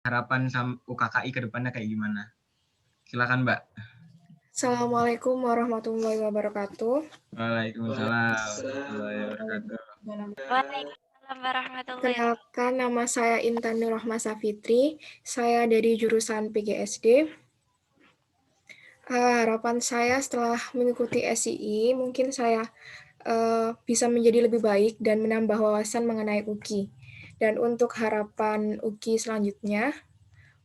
harapan UKKI ke depannya kayak gimana? Silakan, Mbak. Assalamualaikum warahmatullahi wabarakatuh. Waalaikumsalam warahmatullahi wabarakatuh. Waalaikumsalam warahmatullahi wabarakatuh. Kenalkan, nama saya Intan Nurrohmah Safitri. Saya dari jurusan PGSD. Harapan saya setelah mengikuti SII, mungkin saya bisa menjadi lebih baik dan menambah wawasan mengenai UKI. Dan untuk harapan UKI selanjutnya,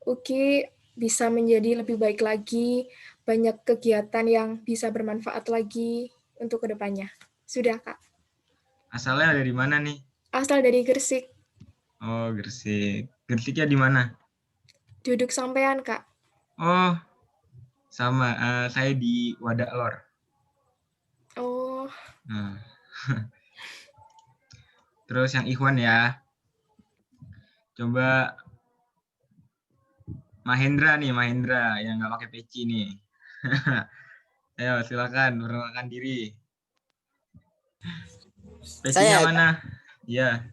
UKI bisa menjadi lebih baik lagi, banyak kegiatan yang bisa bermanfaat lagi untuk kedepannya. Sudah, Kak. Asalnya dari mana nih? Asal dari Gresik. Oh, Gresik. Gresiknya di mana? Duduk sampean, Kak. Oh, sama. Saya di Wadak Lor. Oh. Nah. Terus yang Ikhwan ya. Coba Mahendra yang nggak pakai peci nih. Ayo silakan perkenalkan diri. Pecinya Saya, mana? Iya.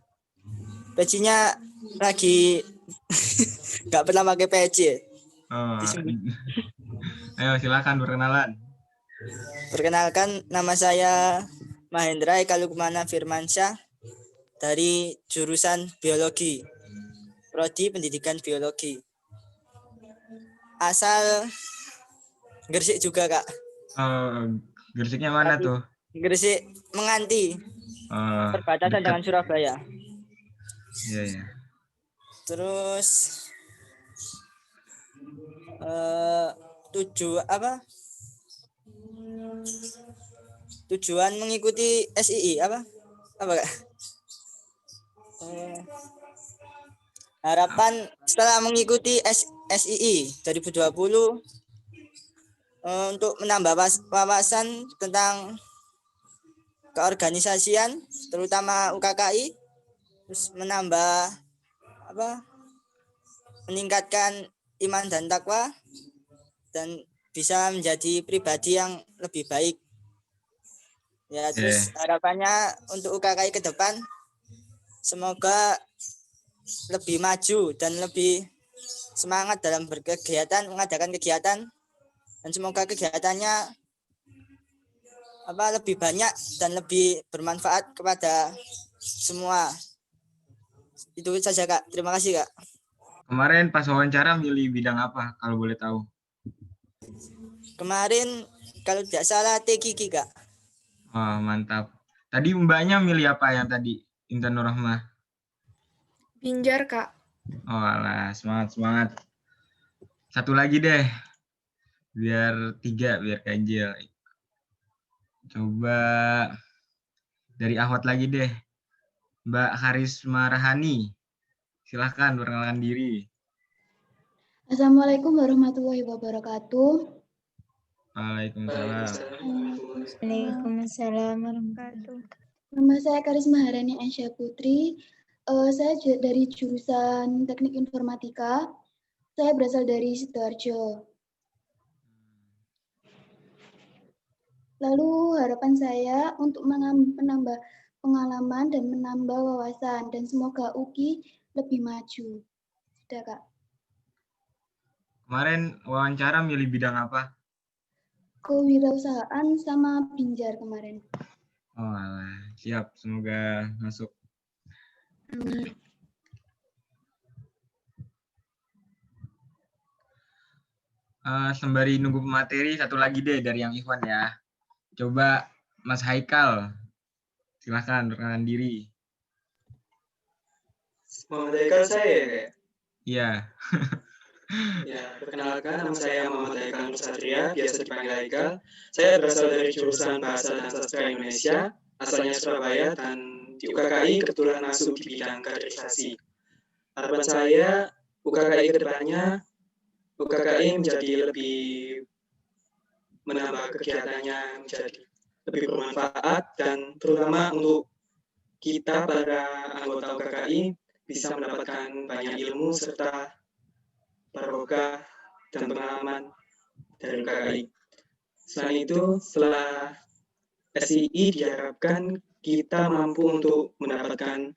pecinya lagi nggak pernah pakai peci. Oh. Ayo silakan perkenalan. Perkenalkan, nama saya Mahendra Eka Lukmana Firmansyah dari jurusan Biologi, Prodi Pendidikan Biologi. Asal Gresik juga, Kak. Oh, Gresiknya mana tuh? Gresik Menganti, perbatasan dekat dengan Surabaya. Iya, ya. Terus tujuan mengikuti SII apa Kak? Harapan setelah mengikuti SII 2020 untuk menambah wawasan tentang keorganisasian, terutama UKKI, terus meningkatkan iman dan takwa, dan bisa menjadi pribadi yang lebih baik. Ya, terus harapannya untuk UKKI ke depan, semoga lebih maju dan lebih semangat dalam mengadakan kegiatan, dan semoga kegiatannya lebih banyak dan lebih bermanfaat kepada semua. Itu saja, Kak. Terima kasih, Kak. Kemarin pas wawancara milih bidang apa kalau boleh tahu? Kemarin kalau tidak salah TKK, Kak. Oh, mantap. Tadi Mbaknya milih apa yang tadi? Intan Nurrohmah. Binjar, Kak. Oh, alah, semangat. Satu lagi deh. Biar 3, biar ganjil. Coba dari Ahwat lagi deh. Mbak Harisma Rahani. Silahkan perkenalkan diri. Assalamualaikum warahmatullahi wabarakatuh. Waalaikumsalam. Waalaikumsalam warahmatullahi wabarakatuh. Nama saya Karisma Harani Aisyah Putri. Saya dari jurusan Teknik Informatika. Saya berasal dari Sidoarjo. Lalu harapan saya untuk menambah pengalaman dan menambah wawasan, dan semoga UKI lebih maju. Sudah, Kak. Kemarin wawancara milih bidang apa? Kewirausahaan sama Binjar kemarin. Oh, alah. Siap. Semoga masuk. Sembari nunggu materi, satu lagi deh dari yang Ikhwan ya. Coba Mas Haikal. Silahkan perkenalkan diri. Muhammad Haikal saya ya? Iya. Ya, perkenalkan nama saya Muhammad Haikal Nursatriya, biasa dipanggil Haikal. Saya berasal dari jurusan Bahasa dan Sastra Indonesia, asalnya Surabaya, dan di UKKI kebetulan masuk di bidang kaderisasi. Harapan saya, UKKI ke depannya, UKKI menjadi lebih menambah kegiatannya menjadi lebih bermanfaat, dan terutama untuk kita para anggota UKKI bisa mendapatkan banyak ilmu serta barokah dan pengalaman dari UKKI. Selain itu, setelah SII diharapkan kita mampu untuk mendapatkan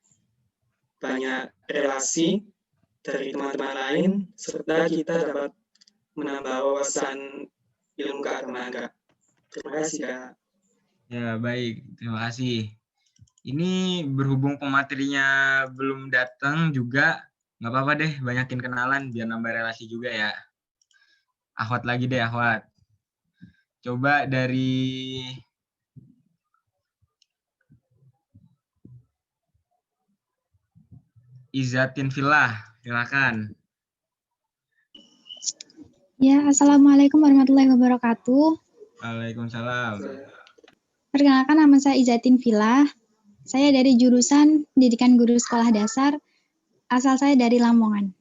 banyak relasi dari teman-teman lain, serta kita dapat menambah wawasan ilmu keagamaan, Kak. Terima kasih, Kak. Ya, baik. Terima kasih. Ini berhubung pematerinya belum datang juga, nggak apa-apa deh, banyakin kenalan biar nambah relasi juga ya. Ahwat lagi deh, Ahwat. Coba dari Izzatin Filah, silakan. Ya, Assalamualaikum warahmatullahi wabarakatuh. Waalaikumsalam. Perkenalkan, nama saya Izzatin Filah. Saya dari jurusan Pendidikan Guru Sekolah Dasar. Asal saya dari Lamongan.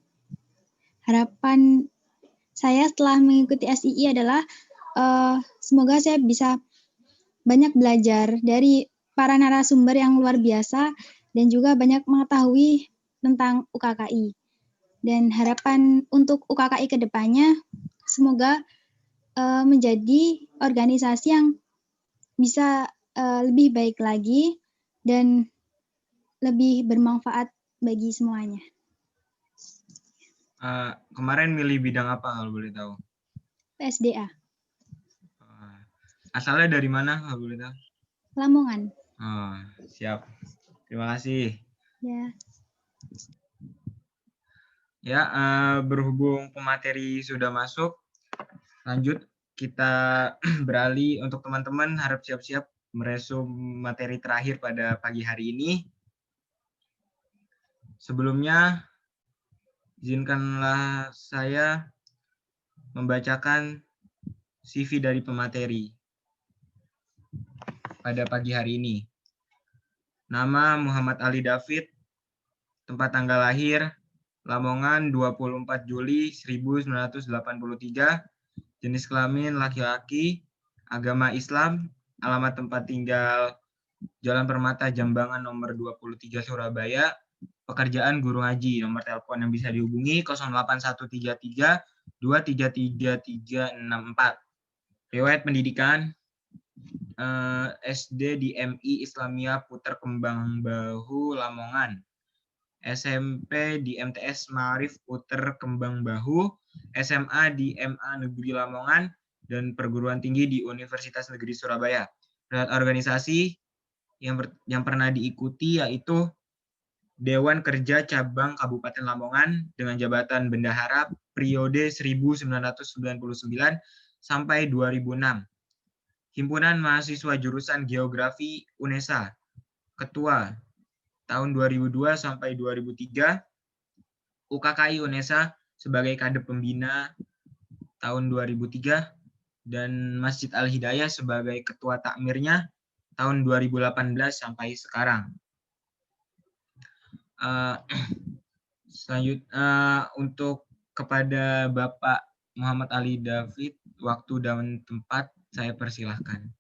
Harapan saya setelah mengikuti SII adalah semoga saya bisa banyak belajar dari para narasumber yang luar biasa dan juga banyak mengetahui tentang UKKI. Dan harapan untuk UKKI ke depannya semoga menjadi organisasi yang bisa lebih baik lagi dan lebih bermanfaat bagi semuanya. Kemarin milih bidang apa kalau boleh tahu? PSDA. Asalnya dari mana kalau boleh tahu? Lamongan. Oh, siap. Terima kasih. Ya. Ya, berhubung pemateri sudah masuk, lanjut kita beralih untuk teman-teman harap siap-siap meresum materi terakhir pada pagi hari ini. Sebelumnya, izinkanlah saya membacakan CV dari pemateri pada pagi hari ini. Nama Muhammad Ali David, tempat tanggal lahir Lamongan 24 Juli 1983, jenis kelamin laki-laki, agama Islam, alamat tempat tinggal Jalan Permata Jambangan nomor 23 Surabaya, pekerjaan guru ngaji, nomor telepon yang bisa dihubungi 08133 233 364. Riwayat pendidikan SD di MI Islamia Puter Kembang Bahu Lamongan, SMP di MTS Ma'arif Puter Kembang Bahu, SMA di MA Negeri Lamongan, dan perguruan tinggi di Universitas Negeri Surabaya. Riwayat organisasi yang pernah diikuti yaitu Dewan Kerja Cabang Kabupaten Lamongan dengan jabatan bendahara periode 1999 sampai 2006. Himpunan Mahasiswa Jurusan Geografi UNESA, Ketua tahun 2002 sampai 2003, UKKI UNESA sebagai kader pembina tahun 2003, dan Masjid Al-Hidayah sebagai ketua takmirnya tahun 2018 sampai sekarang. Selanjutnya untuk kepada Bapak Muhammad Ali David, waktu dan tempat saya persilahkan.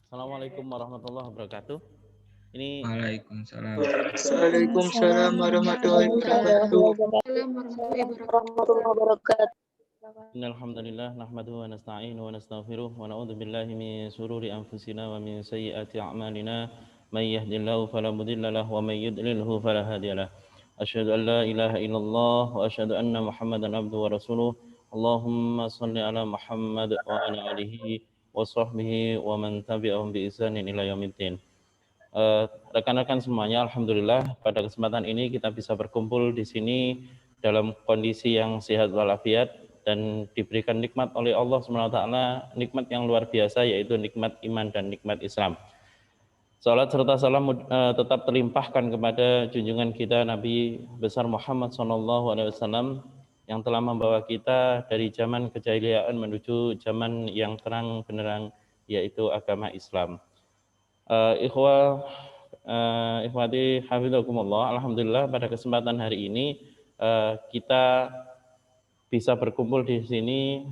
Assalamualaikum warahmatullahi wabarakatuh. Ini Waalaikumsalam. Waalaikumsalam warahmatullahi wabarakatuh. Innalhamdulillah nahmaduhu wa nasta'inuhu wa nastaghfiruh wa na'udzu billahi min shururi anfusina wa min sayyiati a'malina may yahdihillahu fala mudilla lahu wa may yudlilhu fala hadiyalah. Asyhadu an la ilaha illallah wa asyhadu anna Muhammadan abduhu wa rasuluh. Allahumma shalli ala Muhammad wa ala alihi wa sahbihi wa man tabi'ahum bi ihsanin ila yaumiddin. Rekan-rekan semuanya, alhamdulillah pada kesempatan ini kita bisa berkumpul di sini dalam kondisi yang sehat walafiat dan diberikan nikmat oleh Allah SWT, nikmat yang luar biasa yaitu nikmat iman dan nikmat Islam. Salat serta salam tetap terlimpahkan kepada junjungan kita Nabi besar Muhammad SAW yang telah membawa kita dari zaman kejahiliaan menuju zaman yang terang benderang yaitu agama Islam. Ikhwati hafizakumullah, alhamdulillah pada kesempatan hari ini kita bisa berkumpul di sini,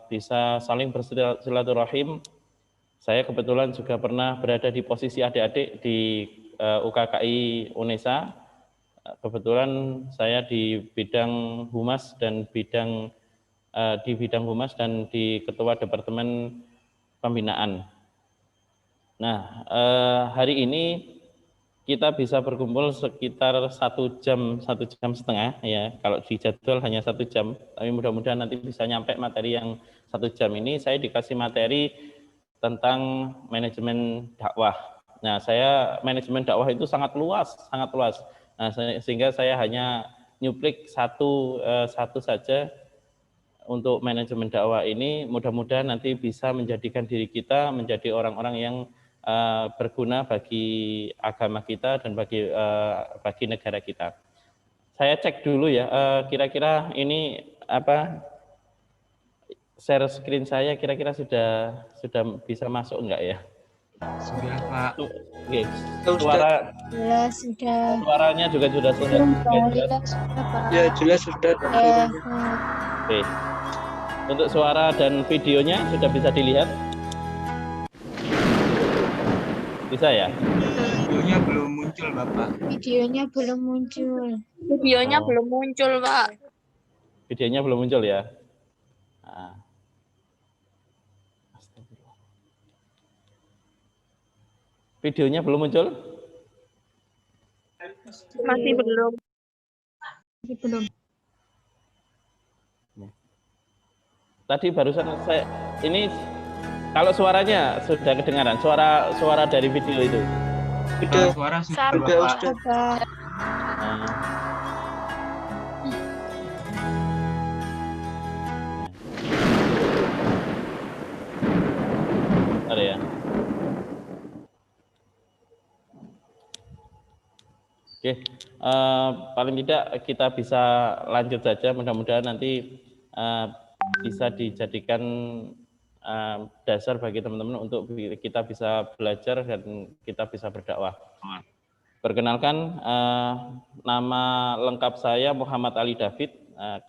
bisa saling bersilaturahim. Saya kebetulan juga pernah berada di posisi adik-adik di UKKI UNESA, kebetulan saya di bidang humas dan di bidang humas dan di ketua departemen pembinaan. Nah, hari ini kita bisa berkumpul sekitar 1 jam, 1,5 jam ya. Kalau di jadwal hanya 1 jam, tapi mudah-mudahan nanti bisa nyampe materi yang 1 jam ini. Saya dikasih materi tentang manajemen dakwah. Nah, manajemen dakwah itu sangat luas, sangat luas. Nah, sehingga saya hanya nyuplik satu saja untuk manajemen dakwah ini. Mudah-mudahan nanti bisa menjadikan diri kita menjadi orang-orang yang berguna bagi agama kita dan bagi negara kita. Saya cek dulu ya, kira-kira ini share screen saya kira-kira sudah bisa masuk enggak ya? Sudah, Pak. Oke. Suaranya juga sudah Ya, jelas sudah. Oke. Untuk suara dan videonya sudah bisa dilihat? Bisa ya? Videonya belum muncul, Bapak. Videonya belum muncul. belum muncul, Pak. Videonya belum muncul ya? Nah. Videonya belum muncul? Masih belum. Tadi barusan ini kalau suaranya sudah kedengaran, suara dari video itu. Sudah. Suara Sudah, Bapak. Ustaz. Ada ya. Oke, paling tidak kita bisa lanjut saja. Mudah-mudahan nanti bisa dijadikan dasar bagi teman-teman untuk kita bisa belajar dan kita bisa berdakwah. Perkenalkan, nama lengkap saya Muhammad Ali David.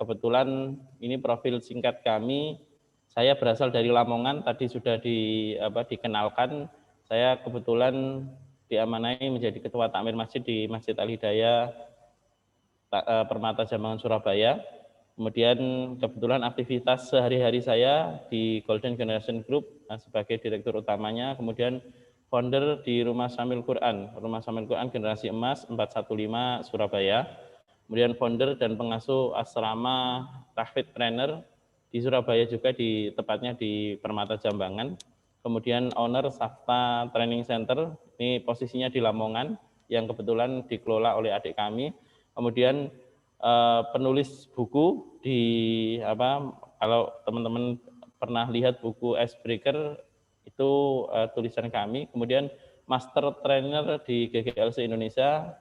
Kebetulan ini profil singkat kami. Saya berasal dari Lamongan. Tadi sudah dikenalkan. Saya kebetulan diamanai menjadi ketua takmir masjid di Masjid Al Hidayah Permata Jambangan Surabaya. Kemudian kebetulan aktivitas sehari-hari saya di Golden Generation Group sebagai direktur utamanya, kemudian founder di Rumah Syamil Quran Generasi Emas 415 Surabaya, kemudian founder dan pengasuh asrama Tahfidz Trainer di Surabaya juga, tepatnya di Permata Jambangan, kemudian owner Safta Training Center, ini posisinya di Lamongan, yang kebetulan dikelola oleh adik kami, kemudian penulis buku kalau teman-teman pernah lihat buku Icebreaker itu tulisan kami, kemudian master trainer di GGLC Indonesia,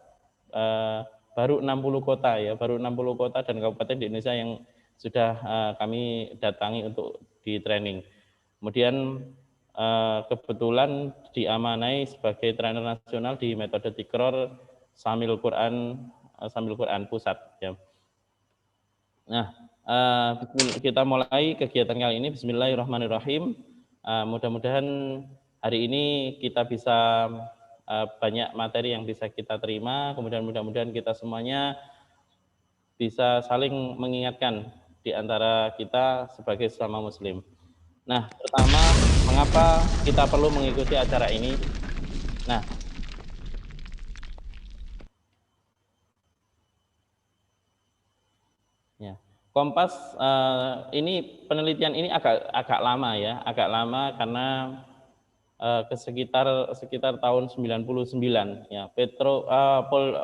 baru 60 kota ya, baru 60 kota dan kabupaten di Indonesia yang sudah kami datangi untuk di training. Kemudian kebetulan diamanai sebagai trainer nasional di metode Tikror Syamil Quran Pusat ya. Nah, kita mulai kegiatan kali ini. Bismillahirrahmanirrahim. Mudah-mudahan hari ini kita bisa banyak materi yang bisa kita terima. Kemudian mudah-mudahan kita semuanya bisa saling mengingatkan di antara kita sebagai sesama Muslim. Nah, pertama, mengapa kita perlu mengikuti acara ini? Nah, ya, Kompas ini penelitian ini agak lama ya, karena sekitar tahun 99 ya.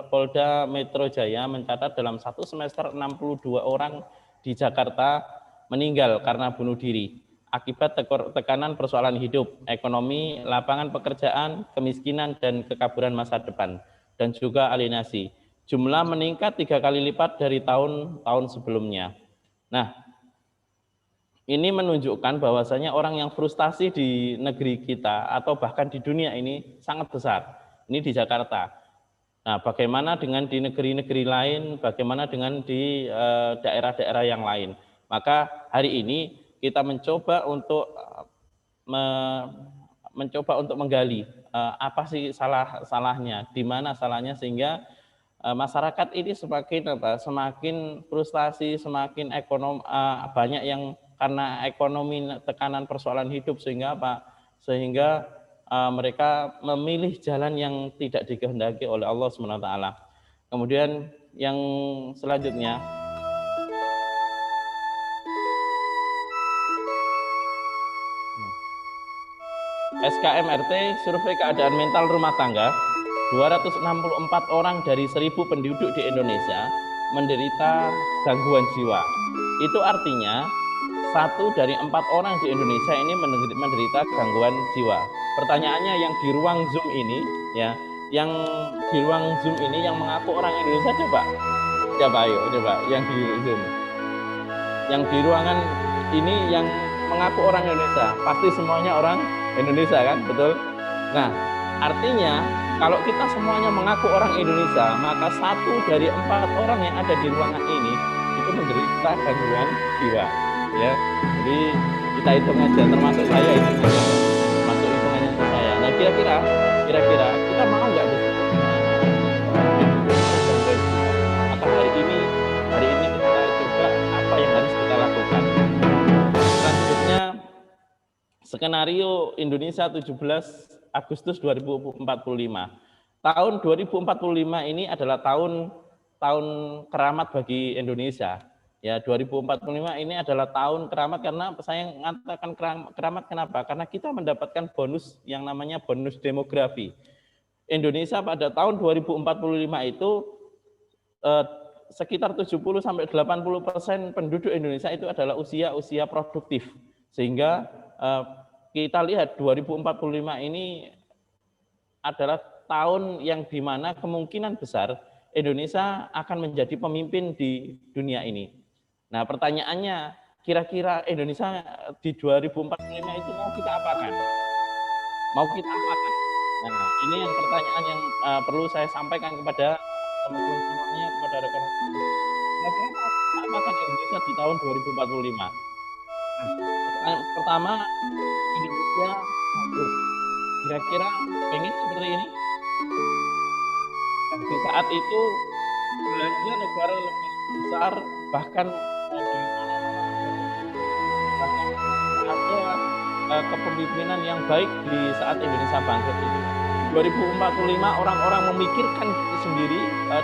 Polda Metro Jaya mencatat dalam 1 semester 62 orang di Jakarta meninggal karena bunuh diri akibat tekanan persoalan hidup, ekonomi, lapangan pekerjaan, kemiskinan, dan kekaburan masa depan, dan juga alienasi. Jumlah meningkat 3 kali lipat dari tahun-tahun sebelumnya. Nah, ini menunjukkan bahwasanya orang yang frustasi di negeri kita atau bahkan di dunia ini sangat besar. Ini di Jakarta. Nah, bagaimana dengan di negeri-negeri lain, bagaimana dengan di daerah-daerah yang lain. Maka hari ini kita mencoba untuk menggali apa sih salahnya, di mana salahnya, sehingga masyarakat ini semakin frustasi, semakin banyak yang karena ekonomi tekanan persoalan hidup sehingga mereka memilih jalan yang tidak dikehendaki oleh Allah SWT. Kemudian yang selanjutnya, SKMRT survei keadaan mental rumah tangga, 264 orang dari 1.000 penduduk di Indonesia menderita gangguan jiwa. Itu artinya 1 dari 4 orang di Indonesia ini menderita gangguan jiwa. Pertanyaannya yang di ruang Zoom ini, ya, yang di ruang Zoom ini yang mengaku orang Indonesia, coba ayo, yang di Zoom, yang di ruangan ini yang mengaku orang Indonesia, pasti semuanya orang Indonesia kan, betul? Nah, artinya kalau kita semuanya mengaku orang Indonesia, maka 1 dari 4 orang yang ada di ruangan ini itu menderita gangguan jiwa, ya. Jadi kita hitung aja, termasuk saya itu, termasuk hitungannya saya. Nah, kira-kira kita mau nggak disebut maka hari ini kita coba apa yang harus kita lakukan. Selanjutnya, skenario Indonesia 17 Agustus 2045. Tahun 2045 ini adalah tahun keramat bagi Indonesia. Ya, 2045 ini adalah tahun keramat karena saya mengatakan keramat kenapa? Karena kita mendapatkan bonus yang namanya bonus demografi. Indonesia pada tahun 2045 itu sekitar 70-80% penduduk Indonesia itu adalah usia produktif. Sehingga kita lihat 2045 ini adalah tahun yang dimana kemungkinan besar Indonesia akan menjadi pemimpin di dunia ini. Nah, pertanyaannya, kira-kira Indonesia di 2045 itu mau kita apakan? Nah, ini yang pertanyaan yang perlu saya sampaikan kepada teman-teman semuanya, kepada rekan-rekan. Kira-kira kita apakan Indonesia di tahun 2045? Nah, pertama, Indonesia kira-kira pengen seperti ini. Dan di saat itu belanja negara lebih besar, bahkan ada kepemimpinan yang baik di saat Indonesia bangkit itu. 2045 orang-orang memikirkan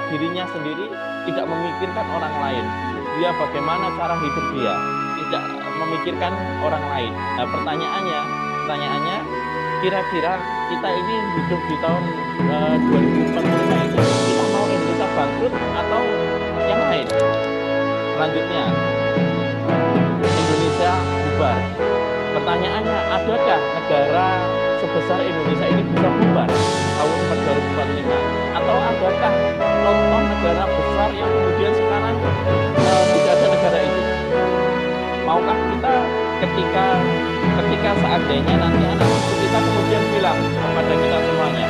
dirinya sendiri, tidak memikirkan orang lain. Dia bagaimana cara hidup dia, tidak memikirkan orang lain. Nah, pertanyaannya, kira-kira kita ini hidup di tahun 2045 itu, kita mau Indonesia bangkrut atau yang lain? Selanjutnya, Indonesia bubar. Pertanyaannya, adakah negara sebesar Indonesia ini bisa bubar tahun 2045? Atau adakah contoh negara besar yang kemudian sekarang tidak ada negara itu? Maukah kita ketika seandainya nanti anak cucu kita kemudian bilang kepada kita semuanya,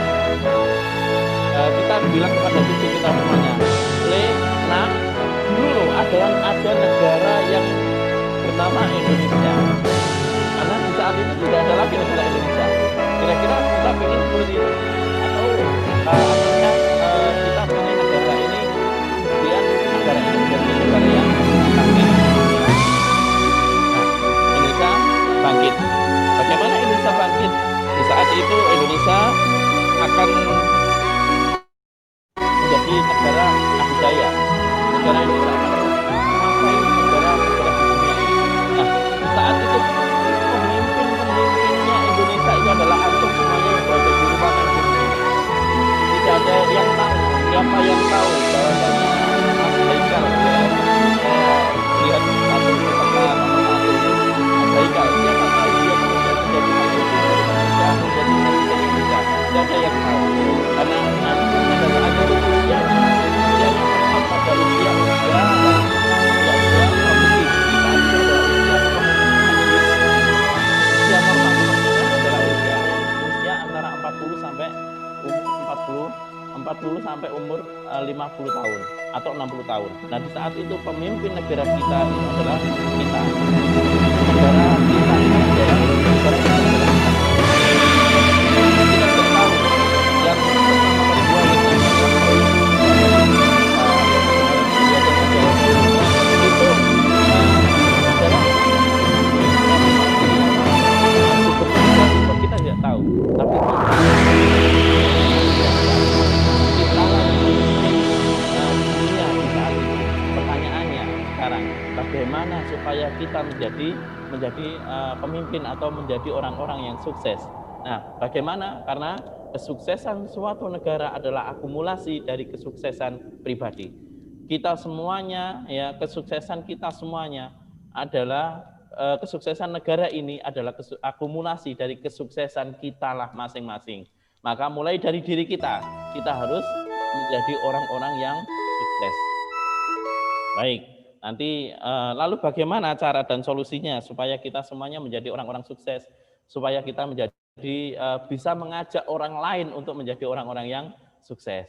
kita bilang kepada cucu kita semuanya, dulu ada negara yang bernama Indonesia, karena di saat itu tidak ada lagi negara Indonesia. Kira-kira kita ingin seperti itu, atau akhirnya kita ingin negara ini kemudian negara ini menjadi negara yang bangkit. Indonesia bangkit. Bagaimana Indonesia bangkit? Di saat itu Indonesia akan menjadi negara adidaya. Negara Indonesia akan menguasai negara di dunia ini. Nah, di saat itu pemimpinnya Indonesia itu adalah antum semuanya yang berada di ruangan ini. Tidak ada yang tahu, siapa yang tahu bahwasanya Mas Haikal, lihat satu peserta nomor 1 Mas Haikal, siapa tahu dia kemudian menjadi Indonesia, menjadi presiden Indonesia. Tidak ada yang tahu, karena nanti pada saat itu usianya tepat pada usia antara 40 sampai umur 50 tahun atau 60 tahun. Nah, di saat itu pemimpin negara kita itu adalah kita. Negara kita ini adalah negara kita tidak tahu yang pertama kedua yang supaya kita menjadi pemimpin atau menjadi orang-orang yang sukses. Nah, bagaimana? Karena kesuksesan suatu negara adalah akumulasi dari kesuksesan pribadi. Kita semuanya, ya, kesuksesan kita semuanya adalah kesuksesan negara ini adalah akumulasi dari kesuksesan kita lah masing-masing. Maka mulai dari diri kita harus menjadi orang-orang yang sukses. Baik, nanti lalu bagaimana cara dan solusinya supaya kita semuanya menjadi orang-orang sukses, supaya kita bisa mengajak orang lain untuk menjadi orang-orang yang sukses.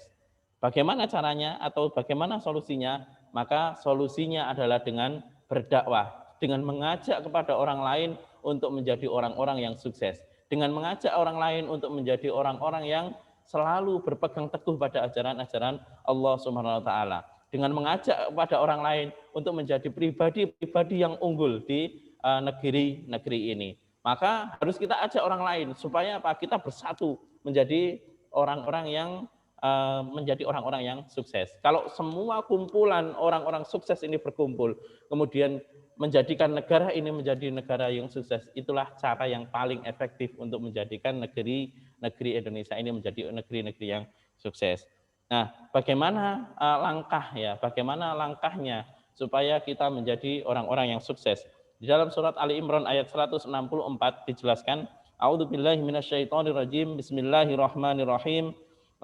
Bagaimana caranya atau bagaimana solusinya? Maka solusinya adalah dengan berdakwah, dengan mengajak kepada orang lain untuk menjadi orang-orang yang sukses, dengan mengajak orang lain untuk menjadi orang-orang yang selalu berpegang teguh pada ajaran-ajaran Allah Subhanahu wa taala, dengan mengajak kepada orang lain untuk menjadi pribadi-pribadi yang unggul di negeri ini. Maka harus kita ajak orang lain supaya apa? Kita bersatu menjadi orang-orang yang sukses. Kalau semua kumpulan orang-orang sukses ini berkumpul, kemudian menjadikan negara ini menjadi negara yang sukses, itulah cara yang paling efektif untuk menjadikan negeri Indonesia ini menjadi negeri-negeri yang sukses. Nah, bagaimana bagaimana langkahnya supaya kita menjadi orang-orang yang sukses? Di dalam surat Ali Imran ayat 164 dijelaskan, A'udzubillahi minasyaitonirrajim, Bismillahirrahmanirrahim.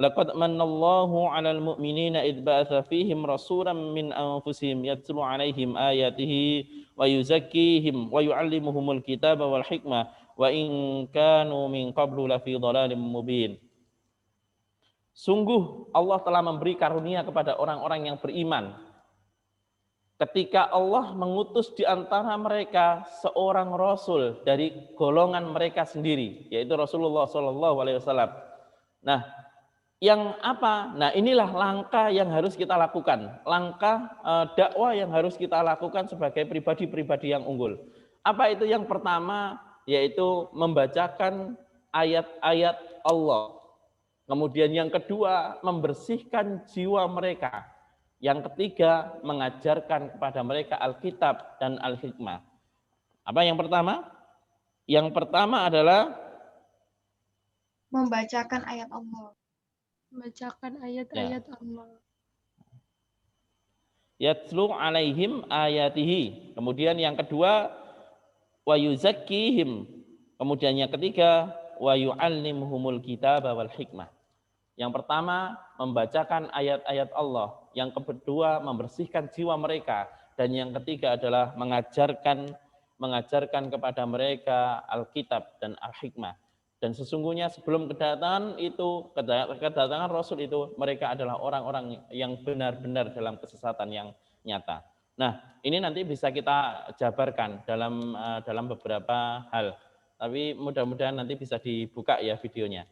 Laqad manallahu 'alal mu'minina idz ba'atsa fihim rasulan min anfusihim yatlu 'alaihim ayatihi wa yuzakkihim wa yu'allimuhumul kitaba wal hikmah wa in kanu min qablu lafi dhalalin mubin. Sungguh Allah telah memberi karunia kepada orang-orang yang beriman ketika Allah mengutus di antara mereka seorang rasul dari golongan mereka sendiri, yaitu Rasulullah SAW. Nah, yang apa? Nah, inilah langkah yang harus kita lakukan, langkah dakwah yang harus kita lakukan sebagai pribadi-pribadi yang unggul. Apa itu? Yang pertama yaitu membacakan ayat-ayat Allah. Kemudian yang kedua, membersihkan jiwa mereka. Yang ketiga, mengajarkan kepada mereka Alkitab dan Al-Hikmah. Apa yang pertama? Yang pertama adalah Membacakan ayat Allah. Membacakan ayat-ayat Allah. Yatlu alaihim ayatihi. Kemudian yang kedua, wa yuzakkihim. Kemudian yang ketiga, wa yu'allimuhumul kitaba wal hikmah. Yang pertama, membacakan ayat-ayat Allah. Yang kedua, membersihkan jiwa mereka. Dan yang ketiga adalah mengajarkan kepada mereka Alkitab dan Al-Hikmah. Dan sesungguhnya sebelum kedatangan Rasul itu, mereka adalah orang-orang yang benar-benar dalam kesesatan yang nyata. Nah, ini nanti bisa kita jabarkan dalam beberapa hal. Tapi mudah-mudahan nanti bisa dibuka ya videonya.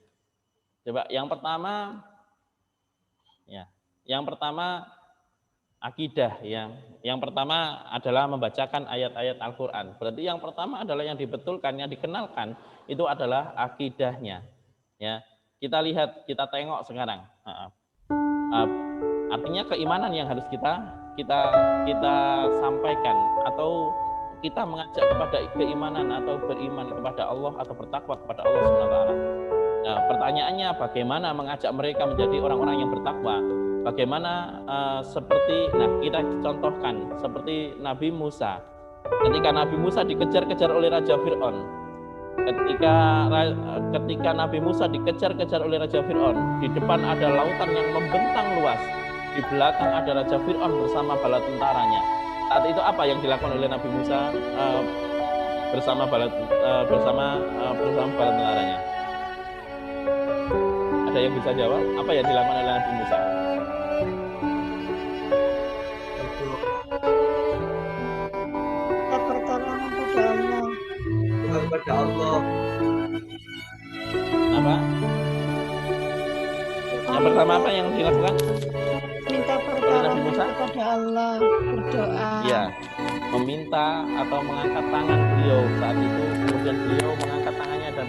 Coba yang pertama akidah ya. Yang pertama adalah membacakan ayat-ayat Al-Qur'an. Berarti yang pertama adalah yang dibetulkan, yang dikenalkan itu adalah akidahnya. Ya. Kita lihat, kita tengok sekarang. Artinya keimanan yang harus kita sampaikan atau kita mengajak kepada keimanan atau beriman kepada Allah atau bertakwa kepada Allah SWT. Nah, pertanyaannya bagaimana mengajak mereka menjadi orang-orang yang bertakwa? Bagaimana kita contohkan seperti Nabi Musa. Ketika Nabi Musa dikejar-kejar oleh Raja Fir'aun. Ketika Nabi Musa dikejar-kejar oleh Raja Fir'aun, di depan ada lautan yang membentang luas. Di belakang ada Raja Fir'aun bersama bala tentaranya. Saat itu apa yang dilakukan oleh Nabi Musa bersama bala tentaranya? Ada yang bisa jawab? Apa yang dilakukan oleh Nabi Musa? Pertolongan pada Allah. Kepada Allah. Apa? Yang pertama apa yang dilakukan? Minta pertolongan kepada Allah, berdoa. Ya, meminta atau mengangkat tangan beliau saat itu. Kemudian beliau mengangkat tangannya dan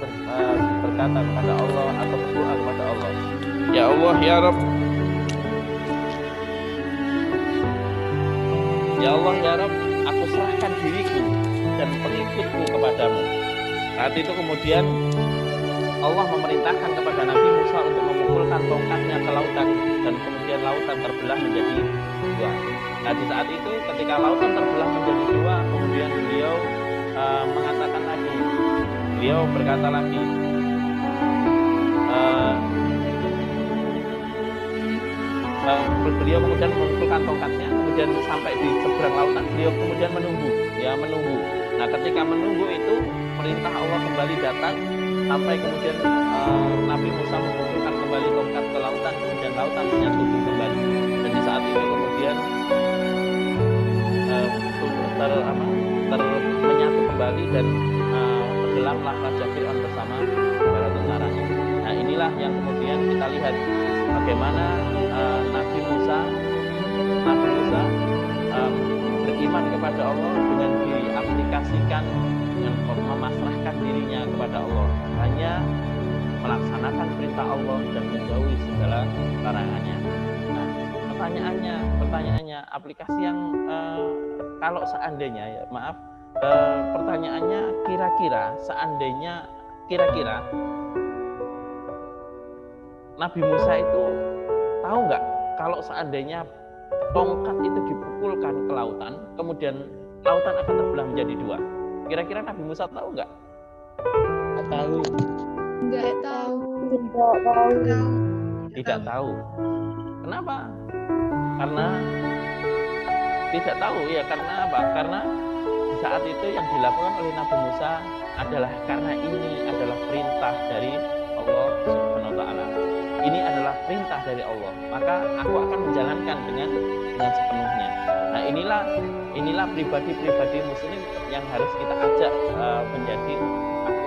berkata kepada Allah atau berdoa kepada Allah. Ya Allah, ya Rabb. Ya Allah, ya Rabb, aku serahkan diriku dan pengikutku kepadamu. Saat itu kemudian Allah memerintahkan kepada Nabi Musa untuk memukulkan tongkatnya ke lautan, dan kemudian lautan terbelah menjadi dua. Nah, di saat itu ketika lautan terbelah menjadi dua, kemudian beliau mengatakan lagi, beliau berkata lagi, beliau kemudian memukulkan tongkatnya, kemudian sampai di seberang lautan, beliau kemudian menunggu. Nah, ketika menunggu itu perintah Allah kembali datang, sampai kemudian Nabi Musa memukulkan kembali tongkat ke lautan, kemudian lautan menyatu kembali. Dan di saat itu kemudian menyatu kembali dan tenggelamlah Raja Fir'aun bersama para tentaranya. Nah, inilah yang kemudian kita lihat bagaimana Nabi Musa beriman kepada Allah dengan diaplikasikan dengan memasrahkan dirinya kepada Allah, hanya melaksanakan perintah Allah dan menjauhi segala larangannya. Nah, pertanyaannya aplikasi yang kalau seandainya pertanyaannya kira-kira Nabi Musa itu tahu nggak kalau seandainya tongkat itu dipukulkan ke lautan, kemudian lautan akan terbelah menjadi dua? Kira-kira Nabi Musa tahu nggak? Tahu. Enggak tahu. Tidak tahu. Kenapa? Karena tidak tahu ya. Karena apa? Karena di saat itu yang dilakukan oleh Nabi Musa adalah karena ini adalah perintah dari Allah Subhanahu wa taala. Ini adalah perintah dari Allah, maka aku akan menjalankan dengan sepenuhnya. Nah, inilah pribadi-pribadi muslim yang harus kita ajak menjadi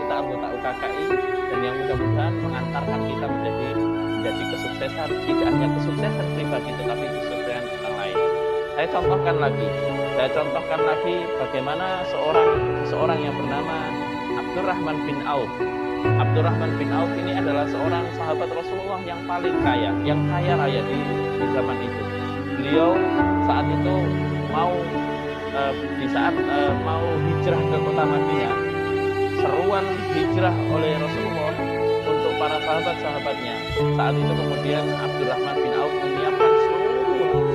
anggota UKKI, dan yang mudah-mudahan mengantarkan kita menjadi kesuksesan, tidak hanya kesuksesan pribadi tetapi kesuksesan orang lain. Saya contohkan lagi bagaimana seorang yang bernama Abdurrahman bin Auf. Abdurrahman bin Auf ini adalah seorang sahabat Rasulullah yang paling kaya, yang kaya raya di zaman itu. Beliau saat itu mau hijrah ke kota Madinah, seruan hijrah oleh Rasulullah untuk para sahabat-sahabatnya. Saat itu kemudian Abdurrahman bin Auf menyiapkan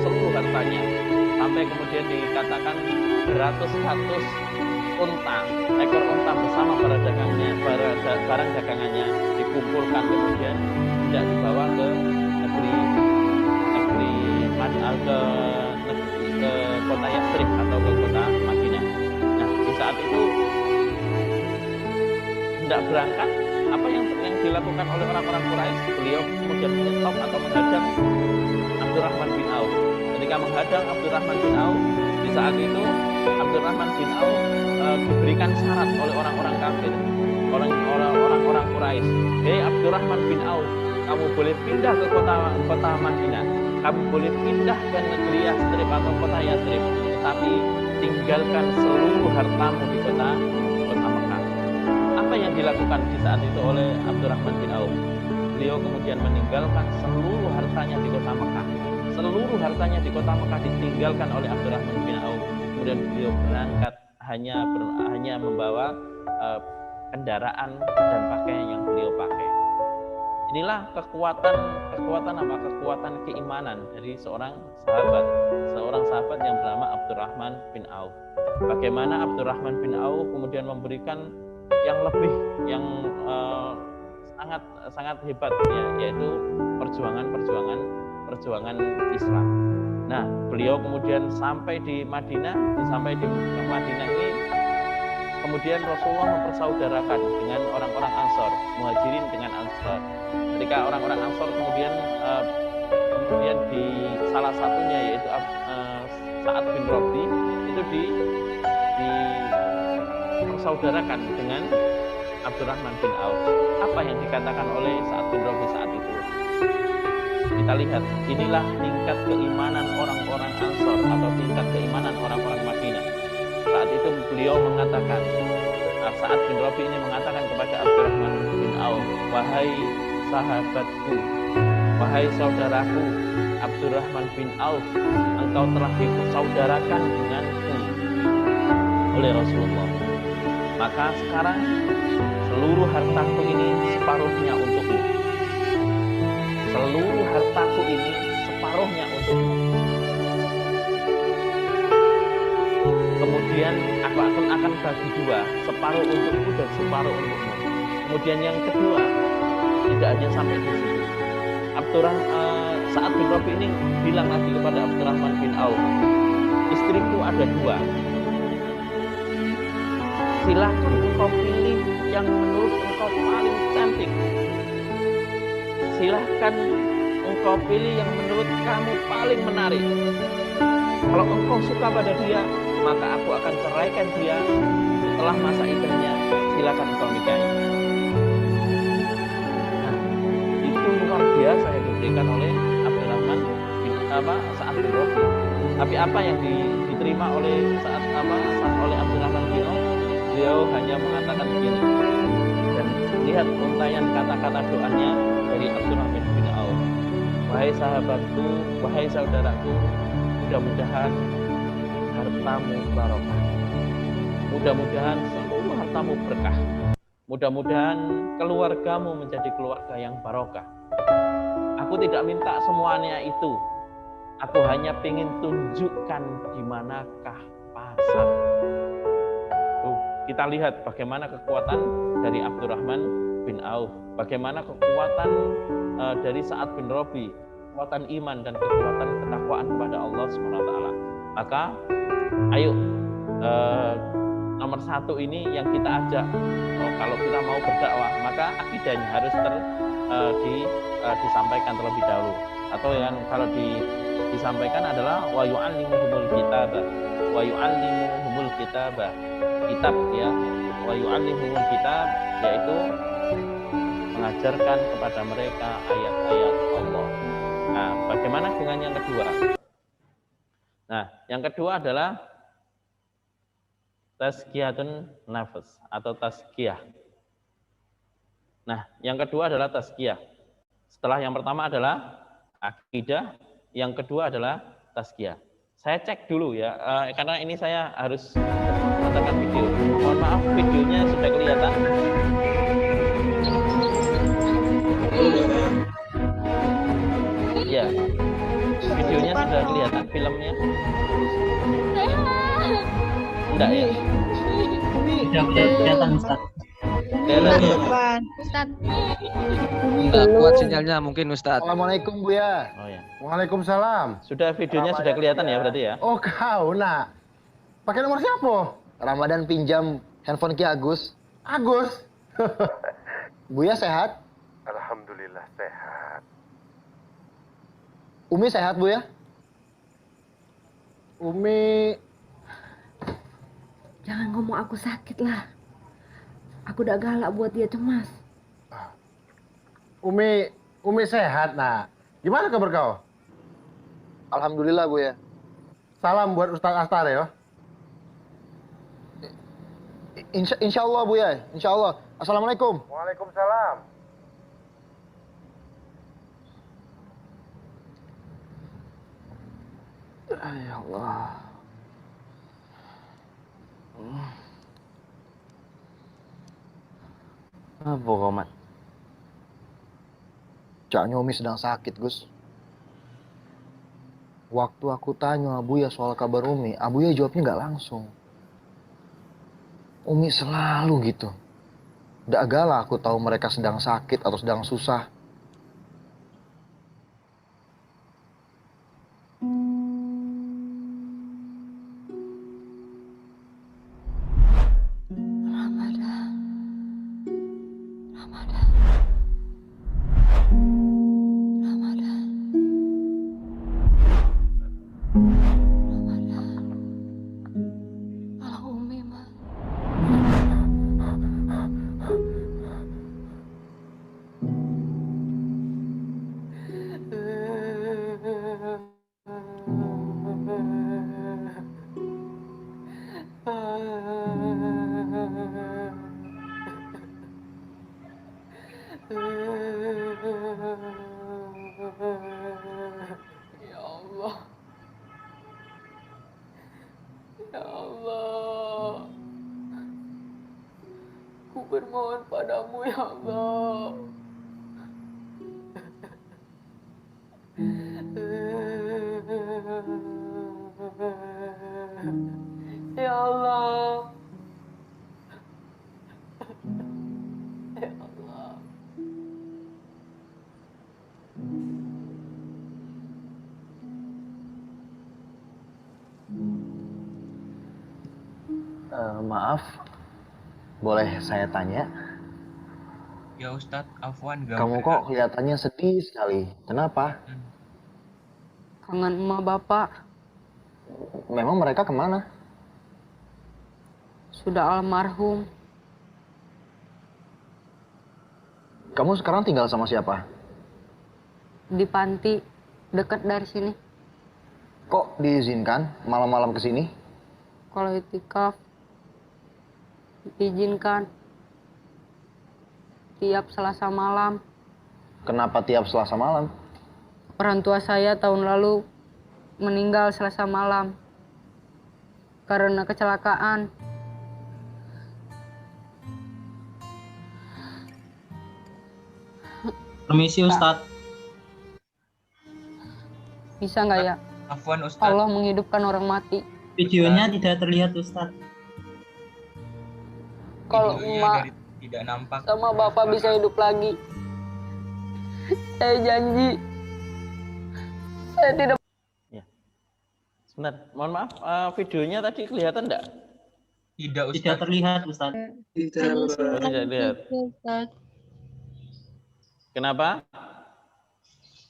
seluruh hartanya, sampai kemudian dikatakan beratus-ratus ekor unta bersama barang dagangannya dikumpulkan, kemudian tidak dibawa ke negeri ke kota Yathrib atau ke kota Madinah. Nah, di saat itu tidak berangkat, apa yang dilakukan oleh orang-orang Quraisy? Beliau kemudian menyetop atau menghadang Abdurrahman bin Auf. Ketika menghadang Abdurrahman bin Auf, di saat itu Abdurrahman bin Auf diberikan syarat oleh orang-orang kafir, orang-orang Quraisy. Hei Abdurrahman bin Auf, kamu boleh pindah ke kota Madinah, kamu boleh pindah ke negeri Yathrib atau kota Yathrib, tetapi tinggalkan seluruh hartamu di kota Mekah. Apa yang dilakukan di saat itu oleh Abdurrahman bin Auf? Beliau kemudian meninggalkan seluruh hartanya di kota Mekah. Seluruh hartanya di kota Mekah ditinggalkan oleh Abdurrahman bin Auf. Kemudian beliau berangkat hanya membawa kendaraan dan pakaian yang beliau pakai. Inilah kekuatan keimanan dari seorang sahabat yang bernama Abdurrahman bin Auf. Bagaimana Abdurrahman bin Auf kemudian memberikan yang lebih, yang sangat hebat, yaitu perjuangan Islam. Nah, beliau kemudian sampai di Madinah ini, kemudian Rasulullah mempersaudarakan dengan orang-orang Ansor, Muhajirin dengan Ansor. Ketika orang-orang Ansor kemudian di salah satunya yaitu Sa'ad bin Rabi itu dipersaudarakan dengan Abdurrahman bin Auf. Apa yang dikatakan oleh Sa'ad bin Rabi saat itu? Kita lihat, inilah tingkat keimanan orang-orang Ansor atau tingkat keimanan orang-orang Madinah. Saat itu beliau mengatakan, Sa'ad bin Rabi ini mengatakan kepada Abdurrahman bin Auf, wahai sahabatku, wahai saudaraku Abdurrahman bin Auf, engkau telah dipersaudarakan denganku oleh Rasulullah. Maka sekarang seluruh hartaku ini separuhnya untukmu. Seluruh hartaku ini separuhnya untukmu. Kemudian aku akan bagi dua, separuh untukku dan separuh untukmu. Kemudian yang kedua, tidak hanya sampai di situ. Sa'ad bin Rabi ini bilang lagi kepada Abdurrahman bin Auf, istriku ada dua. Silakan engkau pilih yang menurut engkau paling cantik. Silahkan engkau pilih yang menurut kamu paling menarik. Kalau engkau suka pada dia, maka aku akan ceraikan dia setelah masa iddahnya. Silakan engkau nikahi. Nah, itu luar biasa yang diberikan oleh Abdurrahman bin Sa'ad bin Rabi. Tapi apa yang diterima oleh oleh Abdurrahman bin Auf? Beliau hanya mengatakan begini. Dan lihat untayan kata-kata doanya dari Abdurrahman bin Auf. Wahai sahabatku, wahai saudaraku, mudah-mudahan hartamu barokah. Mudah-mudahan seluruh hartamu berkah. Mudah-mudahan keluargamu menjadi keluarga yang barokah. Aku tidak minta semuanya itu. Aku hanya ingin tunjukkan di manakah pasar. Tuh, kita lihat bagaimana kekuatan dari Abdurrahman bin Auf, bagaimana kekuatan dari Sa'ad bin Rabi, kekuatan iman dan kekuatan ketakwaan kepada Allah SWT. Maka ayo nomor satu ini yang kita ajak, kalau kita mau berdakwah maka akidahnya harus disampaikan terlebih dahulu, atau yang kalau disampaikan adalah wa yu'allimuhumul kitabah, wa yu'allimuhumul kitabah, kitab ya, wa yu'allimuhumul kitab, yaitu mengajarkan kepada mereka ayat-ayat Allah. Nah, bagaimana dengan yang kedua? Nah, yang kedua adalah tazkiyatun nafs atau tazkiyah. Nah, yang kedua adalah tazkiyah. Setelah yang pertama adalah akidah, yang kedua adalah tazkiyah. Saya cek dulu ya, karena ini saya harus mengatakan video. Mohon maaf, videonya sudah kelihatan. Ya, videonya sudah kelihatan, filmnya. Enggak ya? Sudah kelihatan Ustaz. Kelihatan. Ustaz. Enggak kuat sinyalnya mungkin Ustaz. Assalamualaikum Buya. Oh ya. Waalaikumsalam. Sudah videonya sudah kelihatan ya berarti ya? Oh kau nak. Pakai nomor siapa? Ramadan pinjam handphone Ki Agus. Agus. Buya sehat? Alhamdulillah sehat. Umi sehat Buya? Umi. Jangan ngomong aku sakit lah. Aku udah galak buat dia cemas. Umi sehat nak. Gimana kabar kau? Alhamdulillah Buya. Salam buat Ustaz Astar ya. Insya Allah Buya. Insya Allah. Assalamualaikum. Waalaikumsalam. Ya Allah. Apa Komat? Caknya Umi sedang sakit, Gus. Waktu aku tanya Abuya soal kabar Umi, Abuya jawabnya nggak langsung. Umi selalu gitu. Nggak galak aku tahu mereka sedang sakit atau sedang susah. bermohon padamu ya Allah. Ya Allah. Ya Allah. Maaf, boleh saya tanya? Ya Ustadz, afwan Kamu kok kelihatannya sedih sekali. Kenapa? Kangen emak bapak. Memang mereka kemana? Sudah almarhum. Kamu sekarang tinggal sama siapa? Di panti, dekat dari sini. Kok diizinkan malam-malam ke sini? Kalau itikaf, diizinkan. Tiap Selasa malam. Kenapa tiap Selasa malam? Orang tua saya tahun lalu meninggal Selasa malam karena kecelakaan. Permisi Ustadz. Bisa nggak ya? Afwan Ustadz. Allah menghidupkan orang mati. Videonya tidak terlihat Ustadz. Kalau Videonya emak dari tidak nampak. sama bapak bisa hidup lagi, saya janji saya tidak. Ya. Sebentar, mohon maaf, videonya tadi kelihatan enggak? Tidak Ustadz. Tidak terlihat Ustadz. Oh, tidak lihat. Kenapa?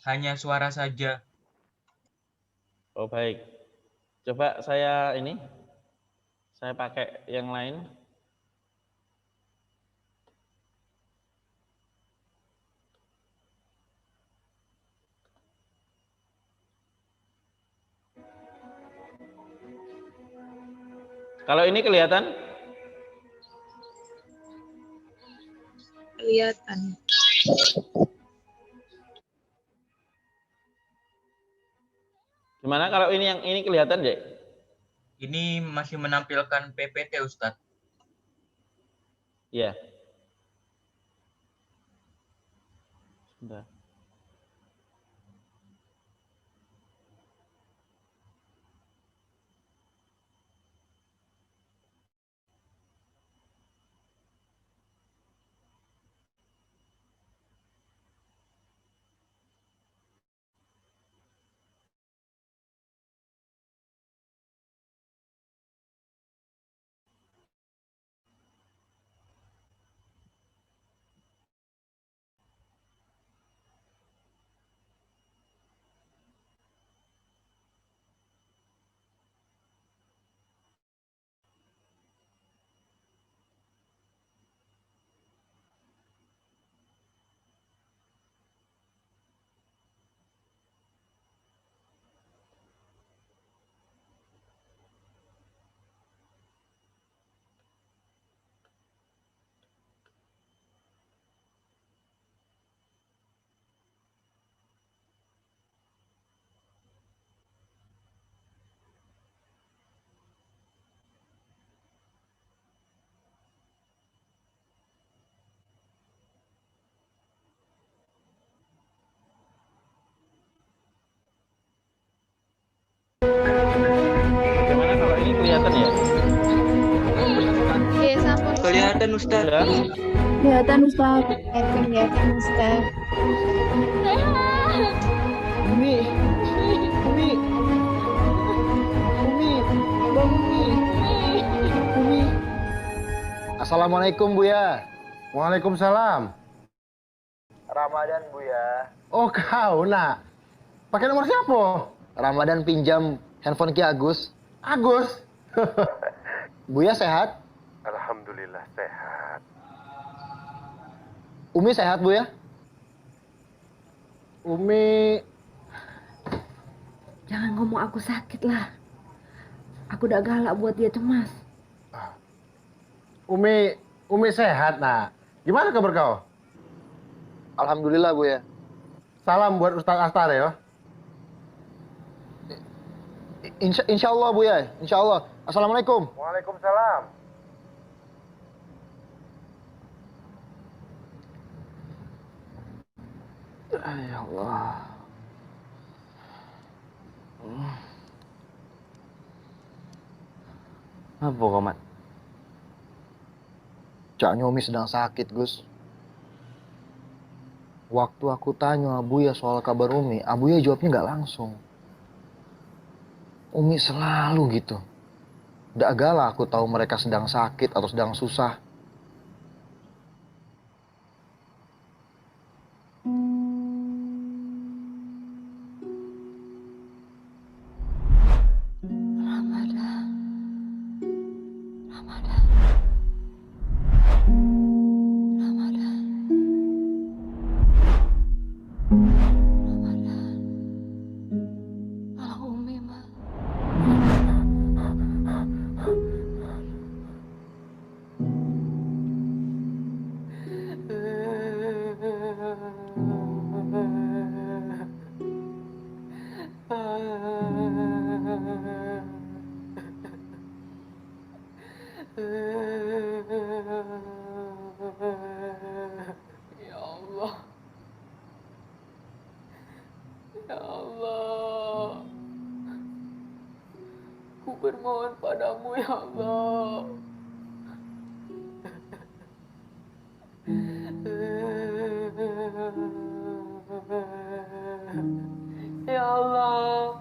Hanya suara saja. Oh baik. Coba saya pakai yang lain. Kalau ini kelihatan? Kelihatan. Gimana kalau ini yang ini kelihatan, Dek? Ini masih menampilkan PPT Ustadz. Iya. Sudah. Bagaimana kalau ini kelihatan ya? Iya, sama. Kelihatan Ustaz. Kelihatan Ustaz. Kelihatan Ustaz. Umi, Umi, Umi, Bang Umi, Umi. Assalamualaikum Buya. Waalaikumsalam. Ramadan Buya. Oh kau nak. Pakai nomor siapa? Ramadan pinjam handphone Ki Agus. Agus. Buya sehat? Alhamdulillah sehat. Umi sehat Buya? Umi. Jangan ngomong aku sakit lah. Aku udah galak buat dia cemas. Umi sehat nak. Gimana kabar kau? Alhamdulillah Buya. Salam buat Ustaz Astar ya. Insya Allah Buya, insya Allah. Assalamualaikum. Waalaikumsalam. Ya Allah. Apa Komat? Cak Nyomi sedang sakit, Gus. Waktu aku tanya Abuya soal kabar Umi, Abuya jawabnya nggak langsung. Umi selalu gitu. Nggak galak aku tahu mereka sedang sakit atau sedang susah. Ya Allah. Ya Allah. Ku bermohon padamu ya Allah. Ya Allah.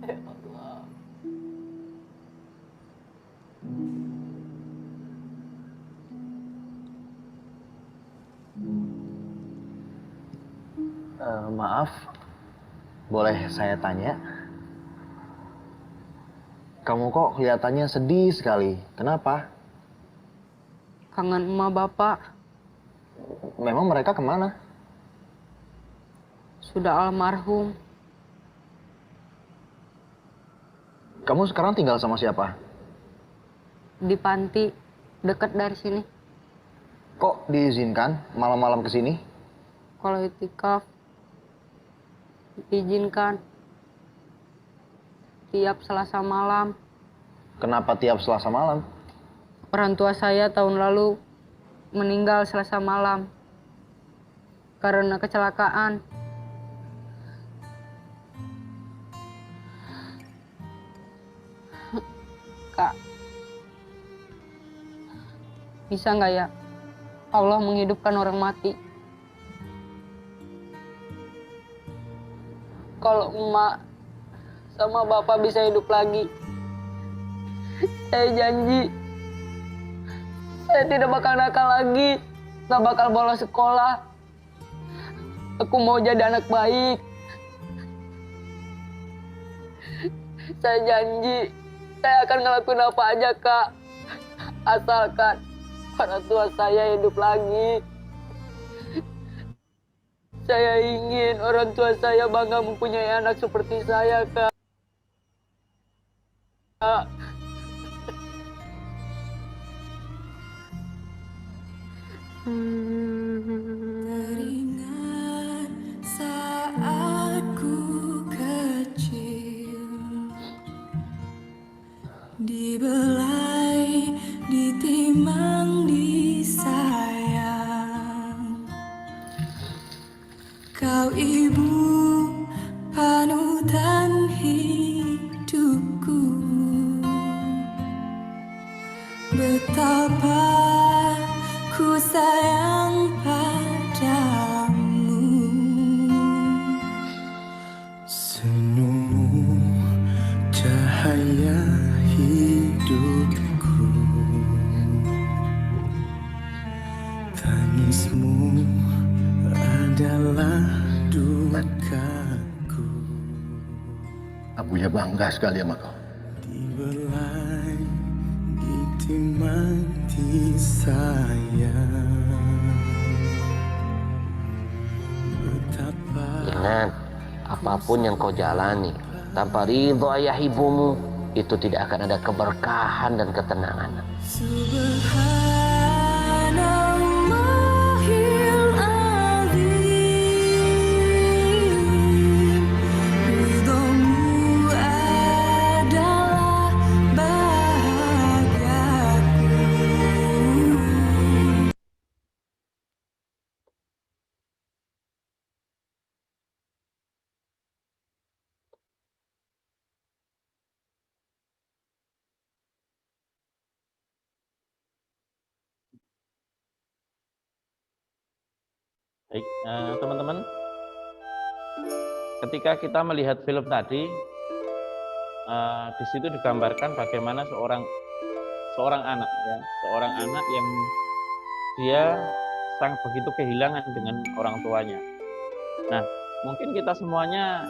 Ya Allah. Maaf, boleh saya tanya? Kamu kok kelihatannya sedih sekali. Kenapa? Kangen emak bapak. Memang mereka kemana? Sudah almarhum. Kamu sekarang tinggal sama siapa? Di panti, dekat dari sini. Kok diizinkan malam-malam ke sini? Kalau itikaf, diizinkan. Tiap Selasa malam. Kenapa tiap Selasa malam? Orang tua saya tahun lalu meninggal Selasa malam karena kecelakaan. Kak, bisa nggak ya Allah menghidupkan orang mati? Kalau emak sama bapak bisa hidup lagi, saya janji saya tidak bakal nakal lagi, nggak bakal bolos sekolah. Aku mau jadi anak baik. Saya janji saya akan ngelakuin apa aja, Kak, asalkan orang tua saya hidup lagi. Saya ingin orang tua saya bangga mempunyai anak seperti saya, Kak. Teringat saat ku kecil, dibelai, ditimang, disayang. Kau ibu panutan hidupku, betapa ku sayang padamu. Senyummu cahaya hidupku, tangismu adalah dukaku. Abuya bangga sekali sama kau. Dibelai, ditimang, disayang. Ingat, apapun yang kau jalani, tanpa ridho ayah ibumu, itu tidak akan ada keberkahan dan ketenangan. Subhanallahil azim, ridhomu adalah bahagiaku. Baik, teman-teman, ketika kita melihat film tadi, di situ digambarkan bagaimana seorang anak yang dia sangat begitu kehilangan dengan orang tuanya. Nah, mungkin kita semuanya,